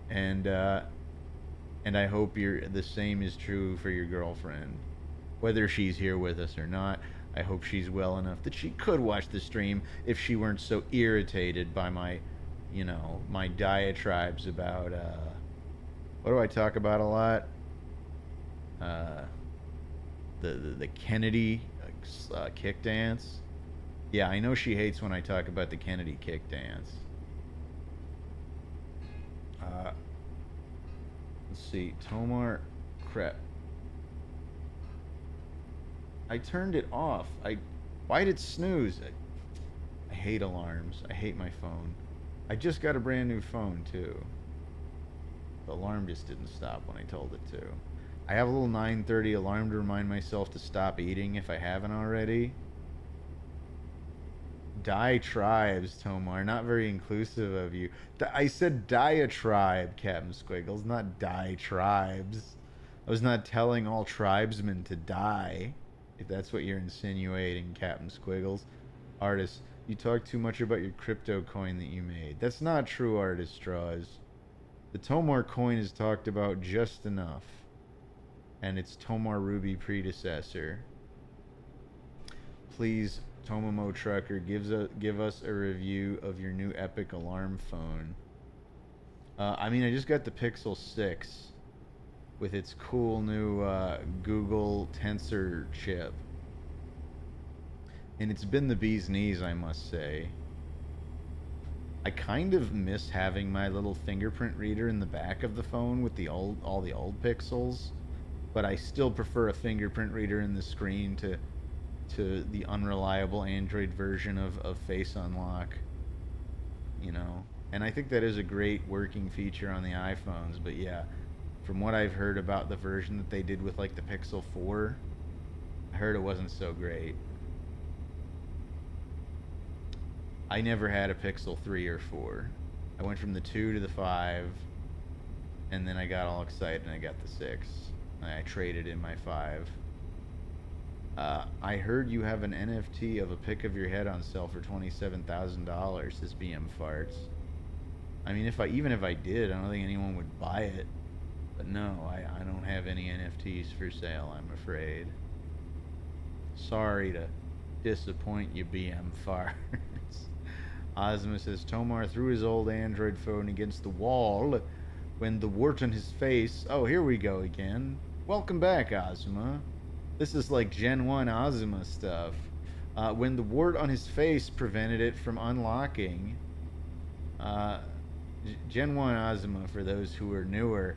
and I hope the same is true for your girlfriend, whether she's here with us or not. I hope she's well enough that she could watch the stream if she weren't so irritated by my, my diatribes about what do I talk about a lot? Uh, the Kennedy kick dance. Yeah, I know she hates when I talk about the Kennedy kick dance. Let's see, Tomar, crap. I turned it off. Why did it snooze? I hate alarms. I hate my phone. I just got a brand new phone too. The alarm just didn't stop when I told it to. I have a little 9:30 alarm to remind myself to stop eating if I haven't already. Diatribes, Tomar. Not very inclusive of you. I said diatribe, Captain Squiggles, not diatribes. I was not telling all tribesmen to die, if that's what you're insinuating, Captain Squiggles. Artist, you talk too much about your crypto coin that you made. That's not true, Artist Straws. The Tomar coin is talked about just enough. And its Tomar Ruby predecessor. Please, Tomomo Trucker, give us a review of your new Epic alarm phone. I mean, I just got the Pixel 6 with its cool new Google Tensor chip. And it's been the bee's knees, I must say. I kind of miss having my little fingerprint reader in the back of the phone with all the old Pixels, but I still prefer a fingerprint reader in the screen to the unreliable Android version of Face Unlock, And I think that is a great working feature on the iPhones, but yeah, from what I've heard about the version that they did with like the Pixel 4, I heard it wasn't so great. I never had a Pixel 3 or 4. I went from the 2 to the 5, and then I got all excited and I got the 6. I traded in my 5. I heard you have an NFT of a pic of your head on sale for $27,000, says BM Farts. I mean, even if I did, I don't think anyone would buy it. But no, I don't have any NFTs for sale, I'm afraid. Sorry to disappoint you, BM Farts. Ozma says, Tomar threw his old Android phone against the wall when the wart on his face... Oh, here we go again. Welcome back, Ozma. This is like Gen 1 Ozma stuff. When the wart on his face prevented it from unlocking... Gen 1 Ozma, for those who are newer,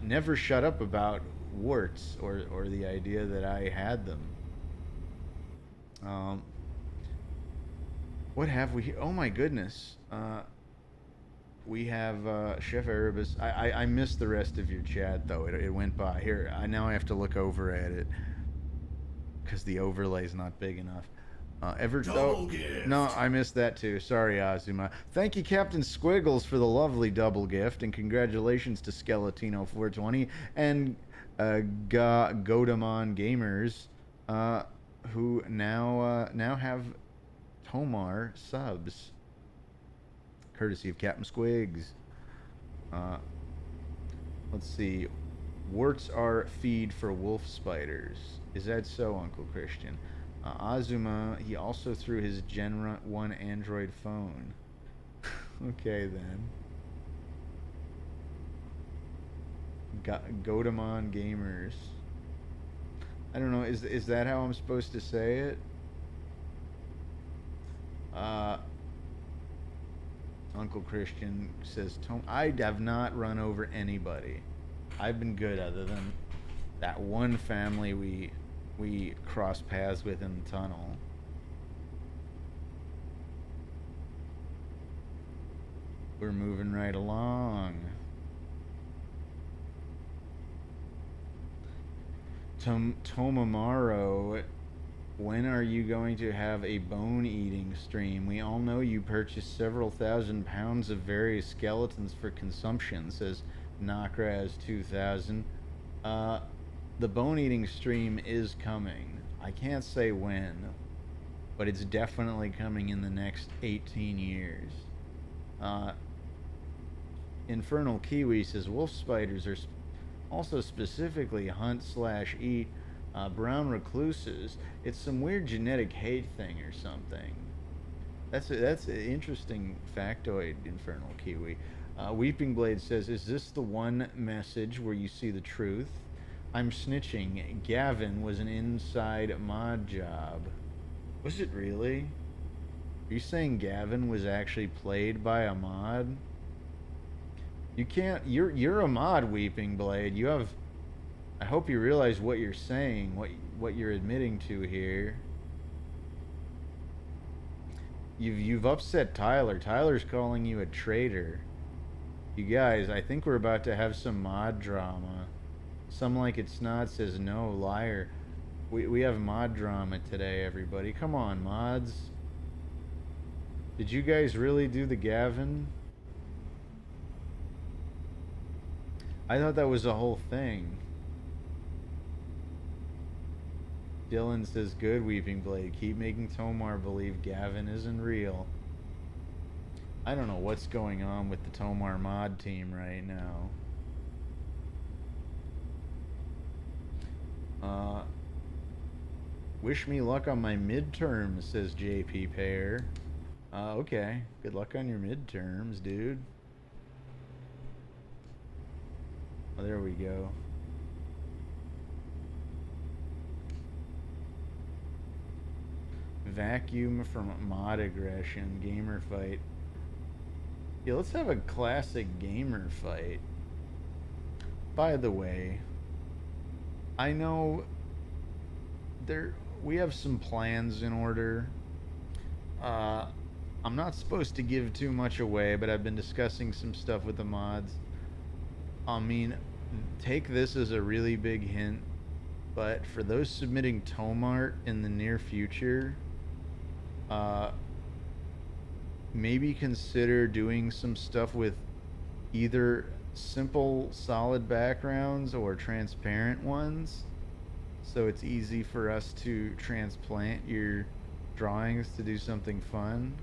never shut up about warts or the idea that I had them. What have we here? Oh my goodness. We have Chef Erebus. I missed the rest of your chat though. It went by. Here, now I have to look over at it because the overlay's not big enough. No, I missed that too. Sorry, Azuma. Thank you, Captain Squiggles, for the lovely double gift, and congratulations to Skeletino420 and Godamon Gamers, who now have Tomar subs, courtesy of Captain Squigs. Let's see. Warts are feed for wolf spiders. Is that so, Uncle Christian? Azuma, he also threw his Gen 1 Android phone. Okay, then. Godamon Gamers. I don't know, is that how I'm supposed to say it? Uncle Christian says, I have not run over anybody. I've been good, other than that one family we crossed paths with in the tunnel. We're moving right along. Tomamaro When are you going to have a bone eating stream? We all know you purchased several thousand pounds of various skeletons for consumption, says Nakraz2000. Uh, the bone eating stream is coming. I can't say when, but it's definitely coming in the next 18 years. Uh, Infernal Kiwi says wolf spiders are also specifically hunt slash eat brown recluses. It's some weird genetic hate thing or something. That's an interesting factoid, Infernal Kiwi. Weeping Blade says, "Is this the one message where you see the truth? I'm snitching. Gavin was an inside mod job. Was it really? Are you saying Gavin was actually played by a mod? You can't. You're a mod, Weeping Blade. You have. I hope you realize what you're saying, what you're admitting to here. You've upset Tyler. Tyler's calling you a traitor. You guys, I think we're about to have some mod drama. Some Like It's Not says no, liar. We have mod drama today, everybody. Come on, mods. Did you guys really do the Gavin? I thought that was a whole thing. Dylan says, good, Weeping Blade. Keep making Tomar believe Gavin isn't real. I don't know what's going on with the Tomar mod team right now. Wish me luck on my midterms, says JP Pear. Okay. Good luck on your midterms, dude. Oh, there we go. Vacuum from mod aggression, gamer fight. Yeah, let's have a classic gamer fight. By the way, I know we have some plans in order. I'm not supposed to give too much away, but I've been discussing some stuff with the mods. I mean, take this as a really big hint, but for those submitting Towmart in the near future, maybe consider doing some stuff with either simple solid backgrounds or transparent ones, so it's easy for us to transplant your drawings to do something fun.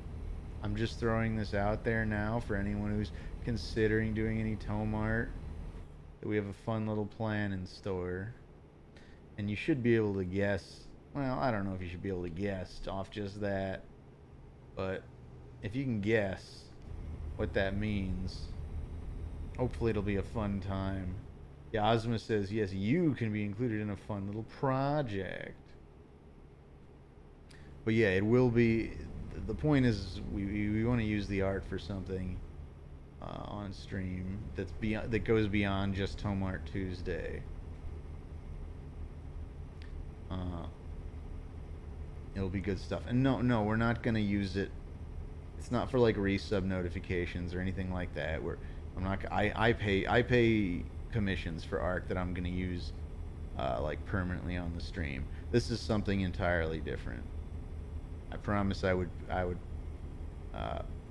I'm just throwing this out there now for anyone who's considering doing any Towmart, that we have a fun little plan in store. And you should be able to guess, well, I don't know if you should be able to guess off just that, but if you can guess what that means, hopefully it'll be a fun time. Yeah, Ozma says, yes, you can be included in a fun little project. But yeah, it will be, the point is we want to use the art for something on stream that goes beyond just Towmart Tuesday. It'll be good stuff. And no, we're not gonna use it. It's not for like resub notifications or anything like that. I pay commissions for art that I'm gonna use like permanently on the stream. This is something entirely different. I promise I would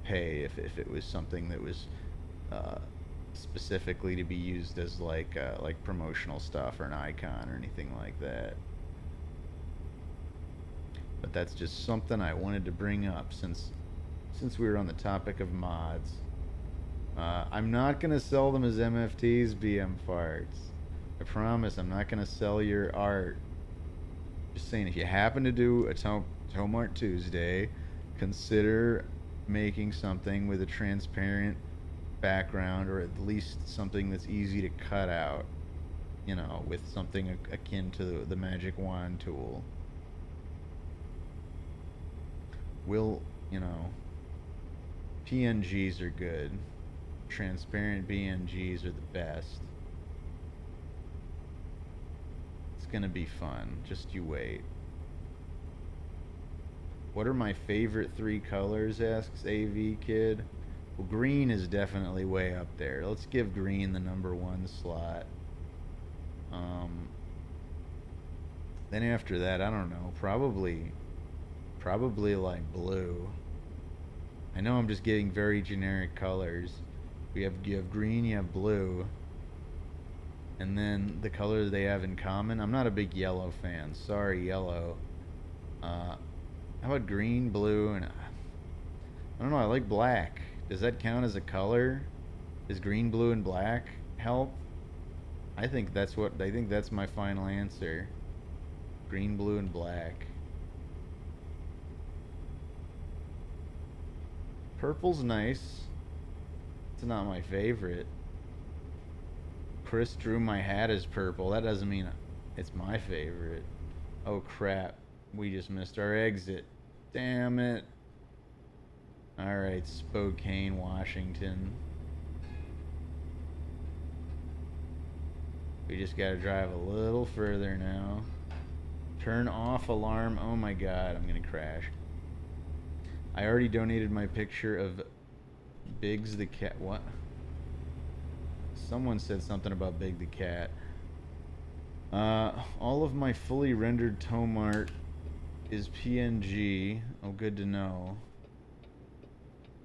pay if it was something that was specifically to be used as like promotional stuff or an icon or anything like that. But that's just something I wanted to bring up since we were on the topic of mods. I'm not gonna sell them as MFTs, BM farts. I promise I'm not gonna sell your art. Just saying, if you happen to do a Towmart Tuesday, consider making something with a transparent background, or at least something that's easy to cut out, you know, with something akin to the magic wand tool. PNGs are good. Transparent BNGs are the best. It's gonna be fun. Just you wait. What are my favorite 3 colors, asks AV Kid. Well, green is definitely way up there. Let's give green the #1 slot. Then after that, I don't know, probably like blue. I know I'm just getting very generic colors. You have green, you have blue, and then the color they have in common. I'm not a big yellow fan. Sorry, yellow. How about green, blue, and I don't know. I like black. Does that count as a color? Does green, blue, and black help? I think that's my final answer. Green, blue, and black. Purple's nice. It's not my favorite. Chris drew my hat as purple. That doesn't mean it's my favorite. Oh crap. We just missed our exit. Damn it. Alright, Spokane, Washington. We just gotta drive a little further now. Turn off alarm. Oh my god, I'm gonna crash. I already donated my picture of Biggs the cat. What? Someone said something about Big the cat. All of my fully rendered Towmart is PNG. Oh, good to know.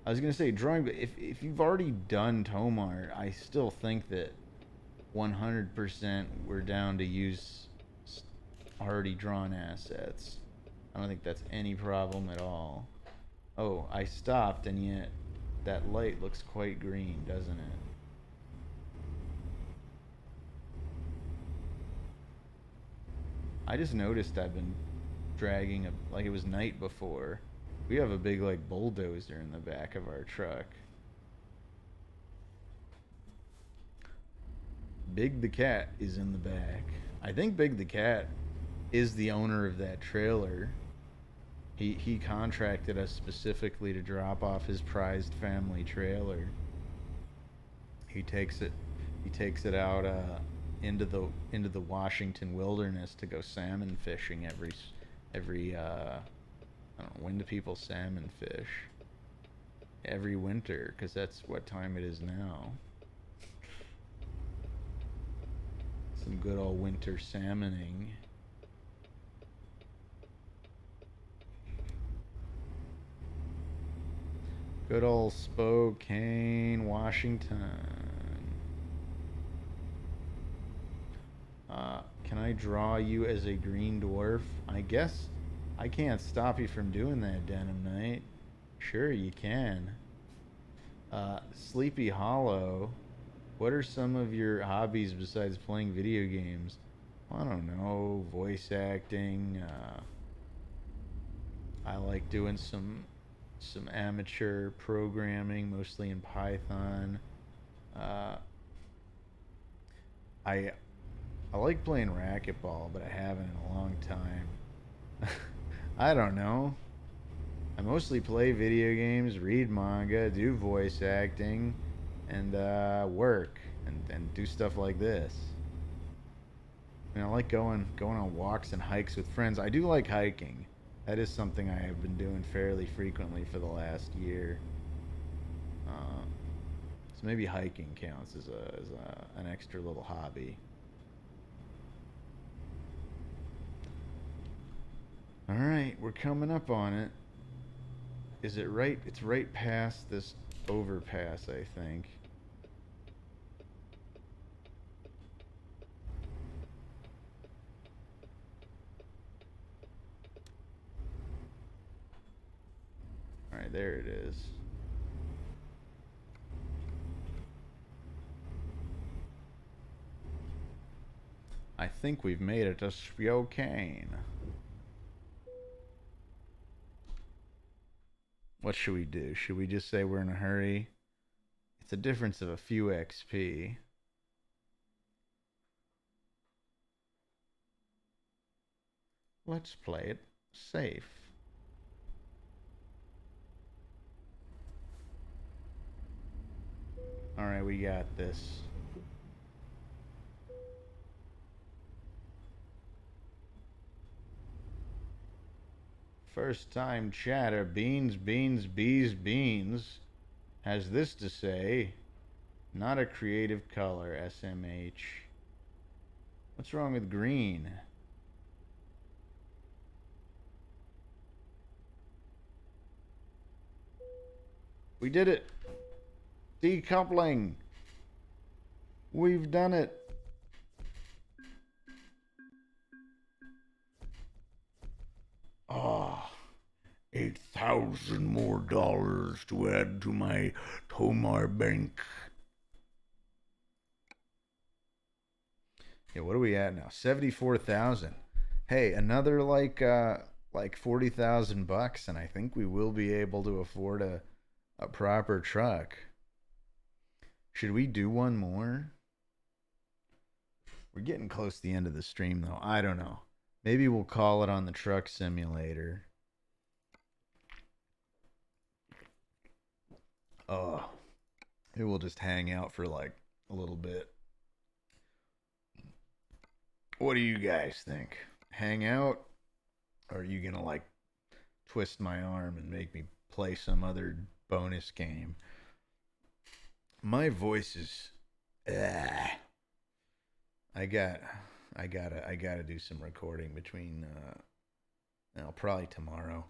I was gonna say drawing, but if you've already done Towmart, I still think that 100% we're down to use already drawn assets. I don't think that's any problem at all. Oh, I stopped, and yet that light looks quite green, doesn't it? I just noticed I've been dragging like it was night before. We have a big like bulldozer in the back of our truck. Big the cat is in the back. I think Big the cat is the owner of that trailer. He contracted us specifically to drop off his prized family trailer. He takes it out into the Washington wilderness to go salmon fishing every I don't know, when do people salmon fish? Every winter, because that's what time it is now. Some good old winter salmoning. Good old Spokane, Washington. Can I draw you as a green dwarf? I guess I can't stop you from doing that, Denim Knight. Sure, you can. Sleepy Hollow. What are some of your hobbies besides playing video games? I don't know, voice acting. I like doing some amateur programming, mostly in Python. I I like playing racquetball, but I haven't in a long time. I don't know. I mostly play video games, read manga, do voice acting, and work and do stuff like this. I mean, I like going on walks and hikes with friends. I do like hiking. That is something I have been doing fairly frequently for the last year. So maybe hiking counts as an extra little hobby. All right, we're coming up on it. Is it right? It's right past this overpass, I think. All right, there it is. I think we've made it to Spokane. What should we do? Should we just say we're in a hurry? It's a difference of a few XP. Let's play it safe. Alright, we got this. First time chatter, beans, beans, bees, beans, has this to say. Not a creative color, SMH. What's wrong with green? We did it. Decoupling. We've done it. Ah, 8,000 more dollars to add to my Tomar bank. Yeah, what are we at now? 74,000. Hey, another like 40,000 bucks, and I think we will be able to afford a proper truck. Should we do one more? We're getting close to the end of the stream, though. I don't know. Maybe we'll call it on the truck simulator. Oh, maybe we'll just hang out for like a little bit. What do you guys think? Hang out? Or are you gonna like twist my arm and make me play some other bonus game? My voice is. I gotta do some recording between now probably tomorrow.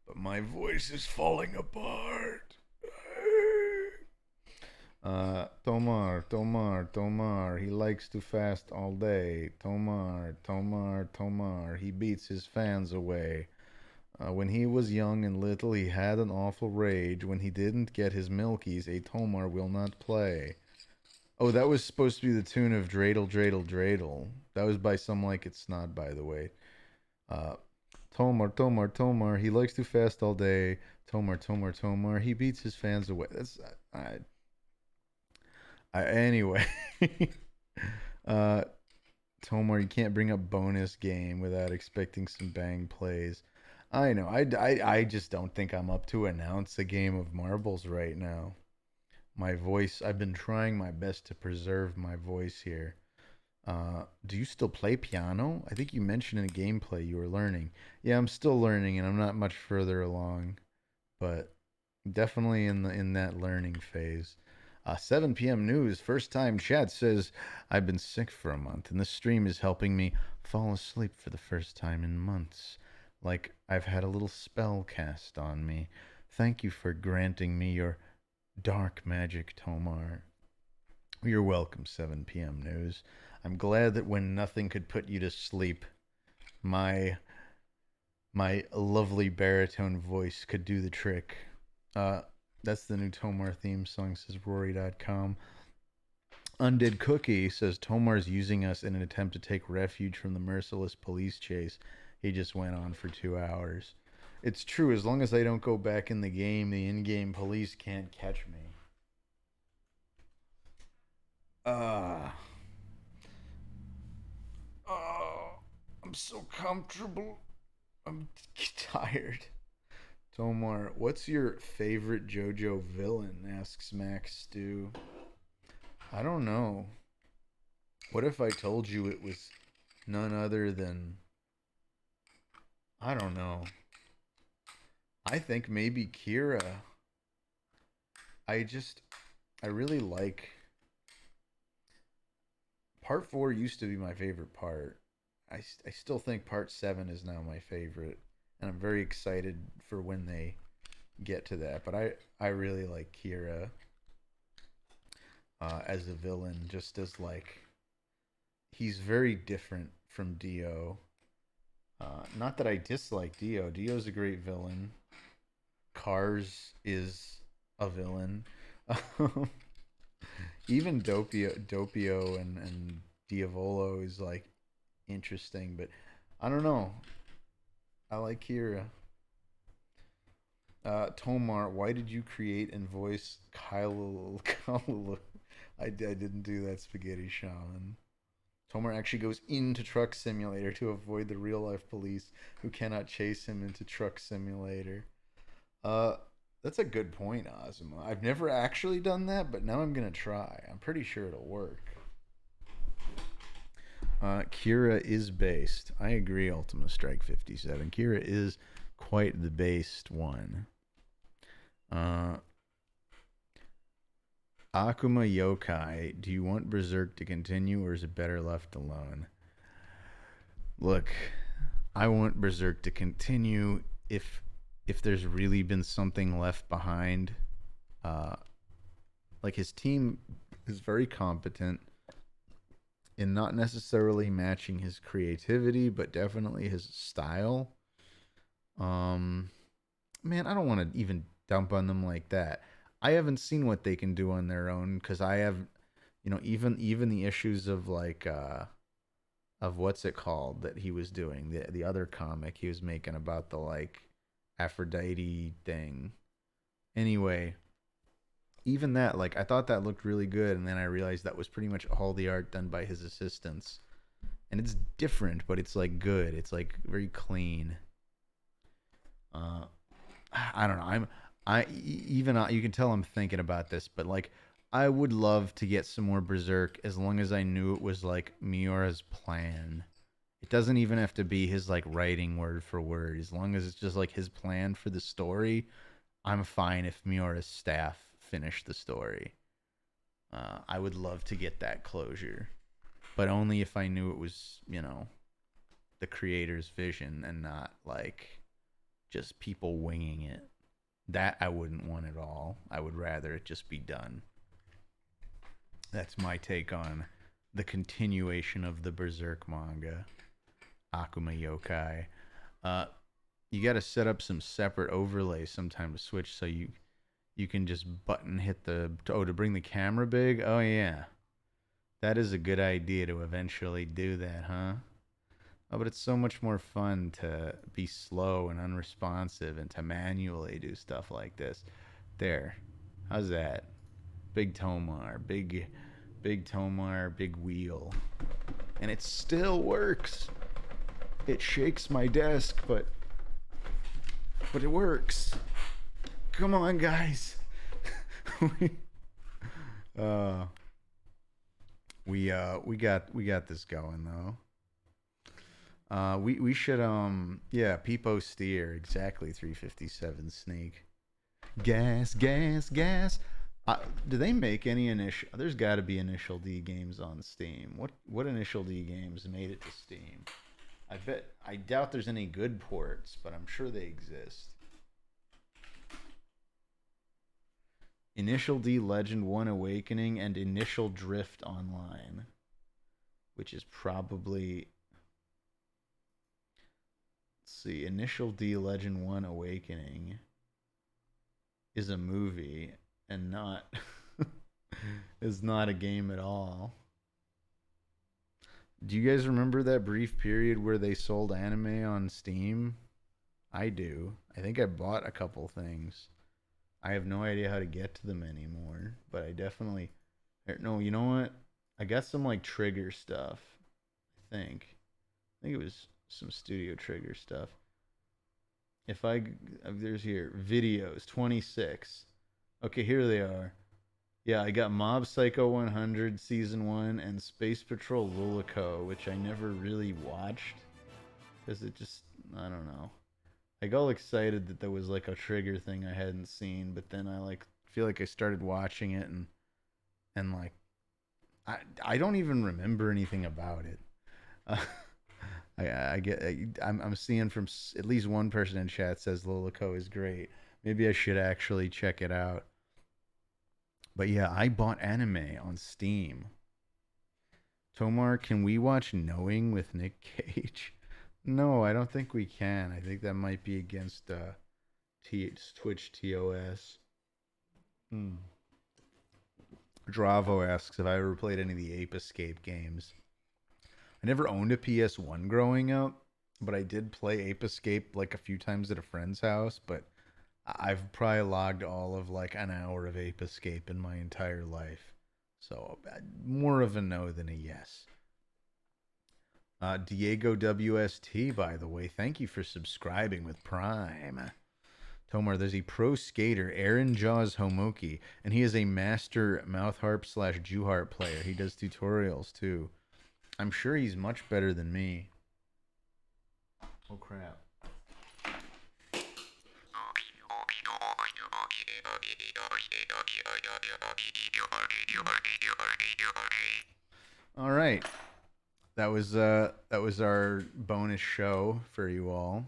But my voice is falling apart. Tomar, he likes to fast all day. Tomar, he beats his fans away. When he was young and little, he had an awful rage. When he didn't get his milkies, a Tomar will not play. Oh, that was supposed to be the tune of Dreidel, Dreidel, Dreidel. That was by Some Like It Snot, by the way. Tomar, he likes to fast all day. Tomar, he beats his fans away. That's anyway. Tomar, you can't bring up bonus game without expecting some bang plays. I know. I just don't think I'm up to announce a game of marbles right now. My voice, I've been trying my best to preserve my voice here. Do you still play piano? I think you mentioned in a gameplay you were learning. Yeah, I'm still learning and I'm not much further along, but definitely in that learning phase. 7 p.m. news, first time chat says, I've been sick for a month and this stream is helping me fall asleep for the first time in months. Like I've had a little spell cast on me. Thank you for granting me your dark magic, Tomar. You're welcome, 7 p.m. news. I'm glad that when nothing could put you to sleep, my lovely baritone voice could do the trick. That's the new Tomar theme song, says Rory.com. Undead Cookie says Tomar's using us in an attempt to take refuge from the merciless police chase. He just went on for 2 hours. It's true, as long as I don't go back in the game, the in-game police can't catch me. I'm so comfortable. I'm tired. Tomar, what's your favorite JoJo villain? Asks Max Stew. I don't know. What if I told you it was none other than... I don't know. I think maybe Kira. I really like... Part 4 used to be my favorite part. I still think Part 7 is now my favorite. And I'm very excited for when they get to that. But I really like Kira as a villain. Just as like... He's very different from Dio. Not that I dislike Dio. Dio's a great villain. Cars is a villain. Even Doppio and Diavolo is like interesting, but I don't know. I like Kira. Tomar, why did you create and voice Kyle? I didn't do that, Spaghetti Shaman. Tomar actually goes into Truck Simulator to avoid the real life police who cannot chase him into Truck Simulator. That's a good point, Ozma. I've never actually done that, but now I'm gonna try. I'm pretty sure it'll work. Kira is based. I agree, Ultima Strike 57. Kira is quite the based one. Akuma Yokai, do you want Berserk to continue or is it better left alone? Look, I want Berserk to continue if if there's really been something left behind. Uh, like his team is very competent in not necessarily matching his creativity, but definitely his style. Um, Man, I don't want to even dump on them like that. I haven't seen what they can do on their own because I have, even the issues of like of what's it called that he was doing, the other comic he was making about the like Aphrodite thing. Anyway, even that, like, I thought that looked really good, and then I realized that was pretty much all the art done by his assistants. And it's different, but it's like good. It's like very clean. Uh, I don't know. You can tell I'm thinking about this, but like, I would love to get some more Berserk as long as I knew it was like Miura's plan. It doesn't even have to be his like writing word for word. As long as it's just like his plan for the story, I'm fine if Miura's staff finish the story. I would love to get that closure, but only if I knew it was, the creator's vision and not like just people winging it. That I wouldn't want at all. I would rather it just be done. That's my take on the continuation of the Berserk manga, Akuma Yokai. You got to set up some separate overlays sometime to switch so you can just button hit to bring the camera big. Oh yeah, that is a good idea to eventually do that, huh? Oh, but it's so much more fun to be slow and unresponsive and to manually do stuff like this. There. How's that? Big Tomar. Big Tomar, big wheel. And it still works. It shakes my desk, but it works. Come on, guys. we got this going though. We should Peepo Steer, exactly 357 Snake. Gas. Do they make any initial? There's got to be Initial D games on Steam. What Initial D games made it to Steam? I doubt there's any good ports, but I'm sure they exist. Initial D Legend 1 Awakening and Initial Drift Online, which is probably, let's see, Initial D Legend 1 Awakening is a movie and not is not a game at all. Do you guys remember that brief period where they sold anime on Steam? I do. I think I bought a couple things. I have no idea how to get to them anymore, but I definitely... No, you know what? I got some, like, Trigger stuff, I think. I think it was some Studio Trigger stuff. There's here, videos, 26. Okay, here they are. Yeah, I got Mob Psycho 100 Season 1 and Space Patrol Lulaco, which I never really watched. Because it just, I don't know. I got all excited that there was like a Trigger thing I hadn't seen, but then I like feel like I started watching it and like I don't even remember anything about it. I'm seeing from at least one person in chat says Lolico is great. Maybe I should actually check it out. But yeah, I bought anime on Steam. Tomar, can we watch Knowing with Nick Cage? No, I don't think we can. I think that might be against Twitch TOS. Dravo asks if I ever played any of the Ape Escape games. I never owned a PS1 growing up, but I did play Ape Escape like a few times at a friend's house, but I've probably logged all of like an hour of Ape Escape in my entire life. So more of a no than a yes. Diego WST, by the way, thank you for subscribing with Prime. Tomar, there's a pro skater, Aaron Jaws Homoki, and he is a master mouth harp / Jew harp player. He does tutorials too. I'm sure he's much better than me. Oh crap. All right. That was our bonus show for you all.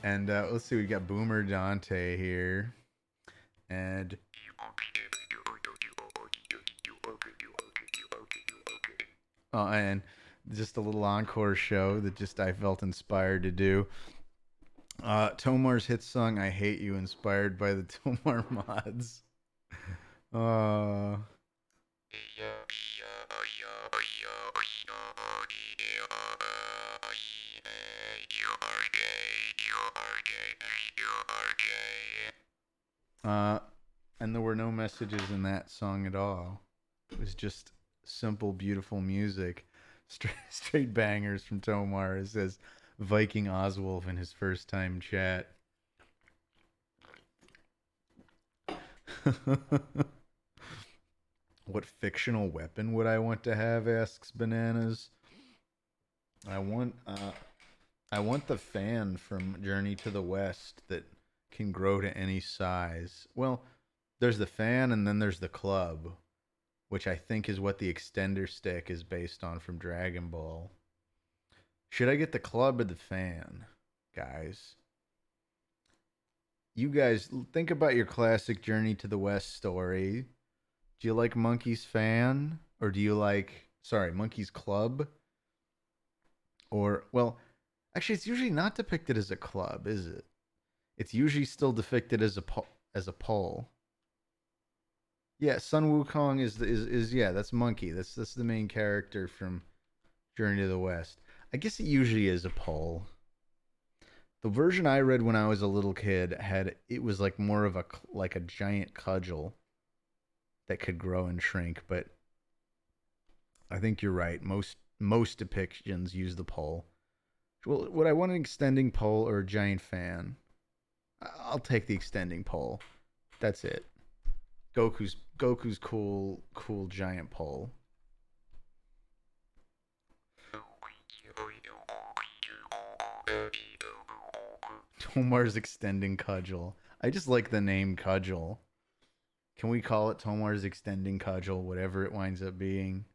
And let's see, we got Boomer Dante here. And and just a little encore show that just I felt inspired to do. Tomar's hit song "I Hate You," inspired by the Tomar mods. Uh, uh, and there were no messages in that song at all. It was just simple, beautiful music. Straight bangers from Tomar. It says Viking Oswolf in his first time chat. What fictional weapon would I want to have? Asks Bananas. I want the fan from Journey to the West that can grow to any size. Well, there's the fan and then there's the club, which I think is what the extender stick is based on from Dragon Ball. Should I get the club or the fan, guys? You guys think about your classic Journey to the West story. Do you like Monkey's fan or do you like Monkey's club? Or well, actually it's usually not depicted as a club, is it? It's usually still depicted as a pole. Yeah, Sun Wukong is yeah, that's Monkey. That's the main character from Journey to the West. I guess it usually is a pole. The version I read when I was a little kid it was like more of a giant cudgel that could grow and shrink, but I think you're right. Most depictions use the pole. Well, would I want an extending pole or a giant fan? I'll take the extending pole. That's it. Goku's cool giant pole. Tomar's extending cudgel. I just like the name cudgel. Can we call it Tomar's extending cudgel, whatever it winds up being?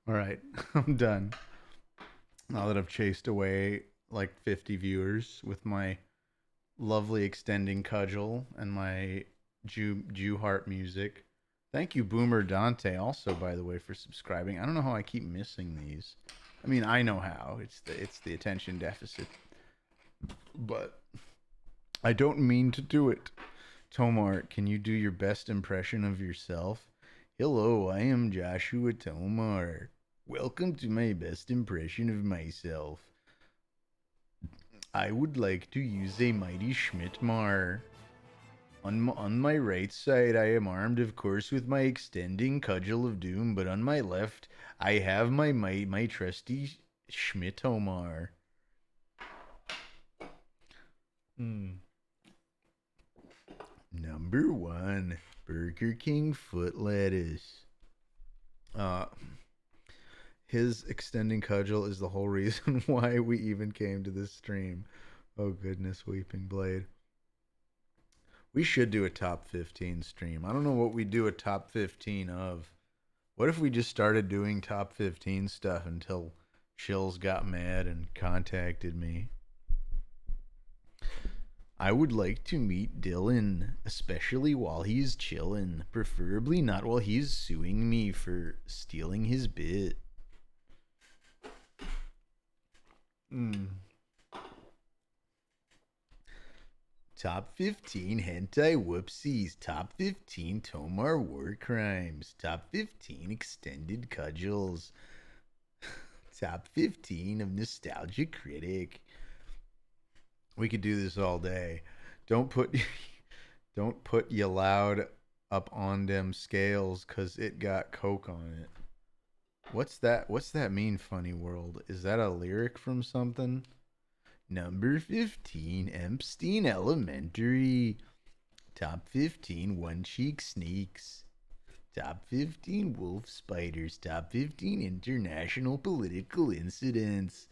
All right, I'm done. Now that I've chased away like 50 viewers with my lovely extending cudgel and my Jew heart music. Thank you, Boomer Dante, also by the way, for subscribing. I don't know how I keep missing these. I mean, I know how. It's the attention deficit, but I don't mean to do it. Tomar, can you do your best impression of yourself? Hello, I am Joshua Tomar. Welcome to my best impression of myself. I would like to use a mighty Schmidt-Mar. On my right side, I am armed, of course, with my extending cudgel of doom, but on my left, I have my trusty Schmidt-Omar. Number 1, Burger King foot lettuce. His extending cudgel is the whole reason why we even came to this stream. Oh goodness, Weeping Blade. We should do a top 15 stream. I don't know what we do a top 15 of. What if we just started doing top 15 stuff until Chills got mad and contacted me? I would like to meet Dylan, especially while he's chillin', preferably not while he's suing me for stealing his bit. Top 15 hentai whoopsies. Top 15 Tomar war crimes. Top 15 extended cudgels. Top 15 of Nostalgia Critic. We could do this all day. Don't put you loud up on them scales, cause it got coke on it. What's that? What's that mean, funny world? Is that a lyric from something? Number 15, Epstein Elementary. Top 15, One Cheek Sneaks. Top 15, Wolf Spiders. Top 15, International Political Incidents.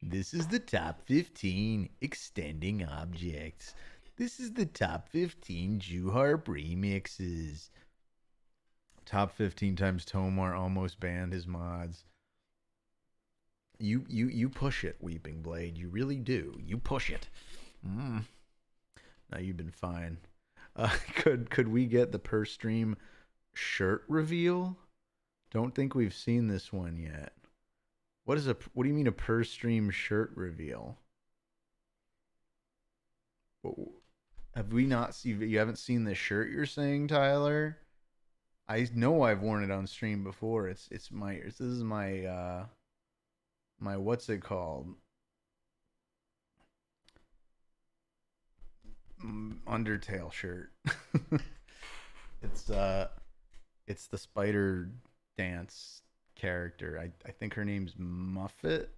This is the top 15, Extending Objects. This is the top 15, Jew Harp Remixes. Top 15 times Tomar almost banned his mods. You push it, Weeping Blade. You really do. You push it. Now you've been fine. Could we get the per stream shirt reveal? Don't think we've seen this one yet. What do you mean a per stream shirt reveal? Have we not seen? You haven't seen the shirt you're saying, Tyler? I know I've worn it on stream before. This is my my what's it called? Undertale shirt. It's the spider dance character. I think her name's Muffet,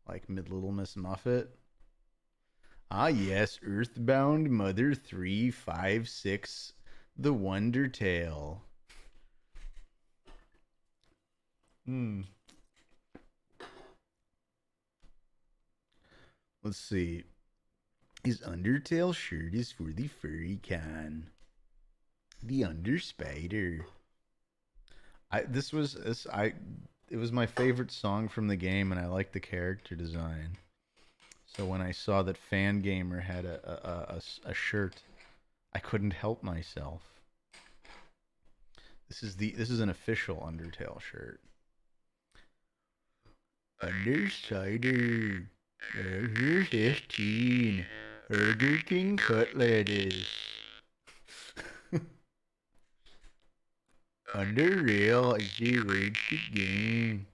like Little Miss Muffet. Ah yes, Earthbound Mother 356, the Wonder Tale. Let's see. His Undertale shirt is for the furry con. The Under Spider. It was my favorite song from the game, and I liked the character design. So when I saw that Fangamer had a shirt, I couldn't help myself. This is an official Undertale shirt. Undersider. Here's 15. Burger King cutletties. Under rail as they rage the game.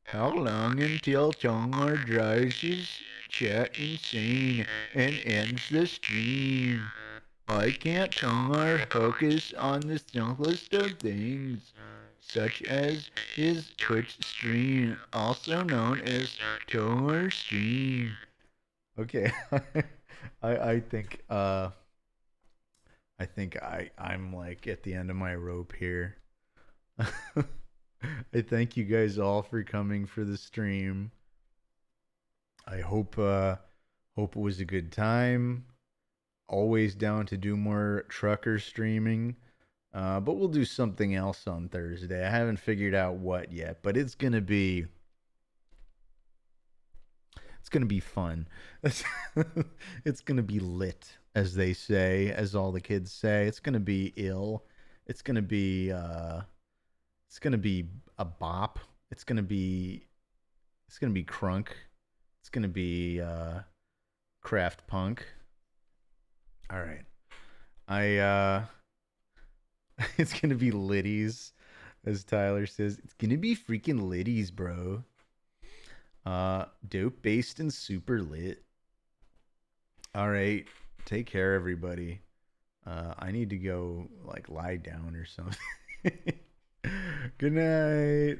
How long until Tomar drives his chat insane and ends the stream? Why can't Tomar focus on the simplest of things, such as his Twitch stream, also known as TomarStream? Okay, I think I'm like at the end of my rope here. I thank you guys all for coming for the stream. I hope it was a good time. Always down to do more trucker streaming. But we'll do something else on Thursday. I haven't figured out what yet, but it's gonna be fun. It's gonna be lit, as they say, as all the kids say. It's gonna be ill. It's gonna be a bop. It's gonna be crunk. It's gonna be craft punk. All right. It's gonna be litties, as Tyler says. It's gonna be freaking litties, bro. Dope based and super lit. All right. Take care, everybody. I need to go like lie down or something. Good night.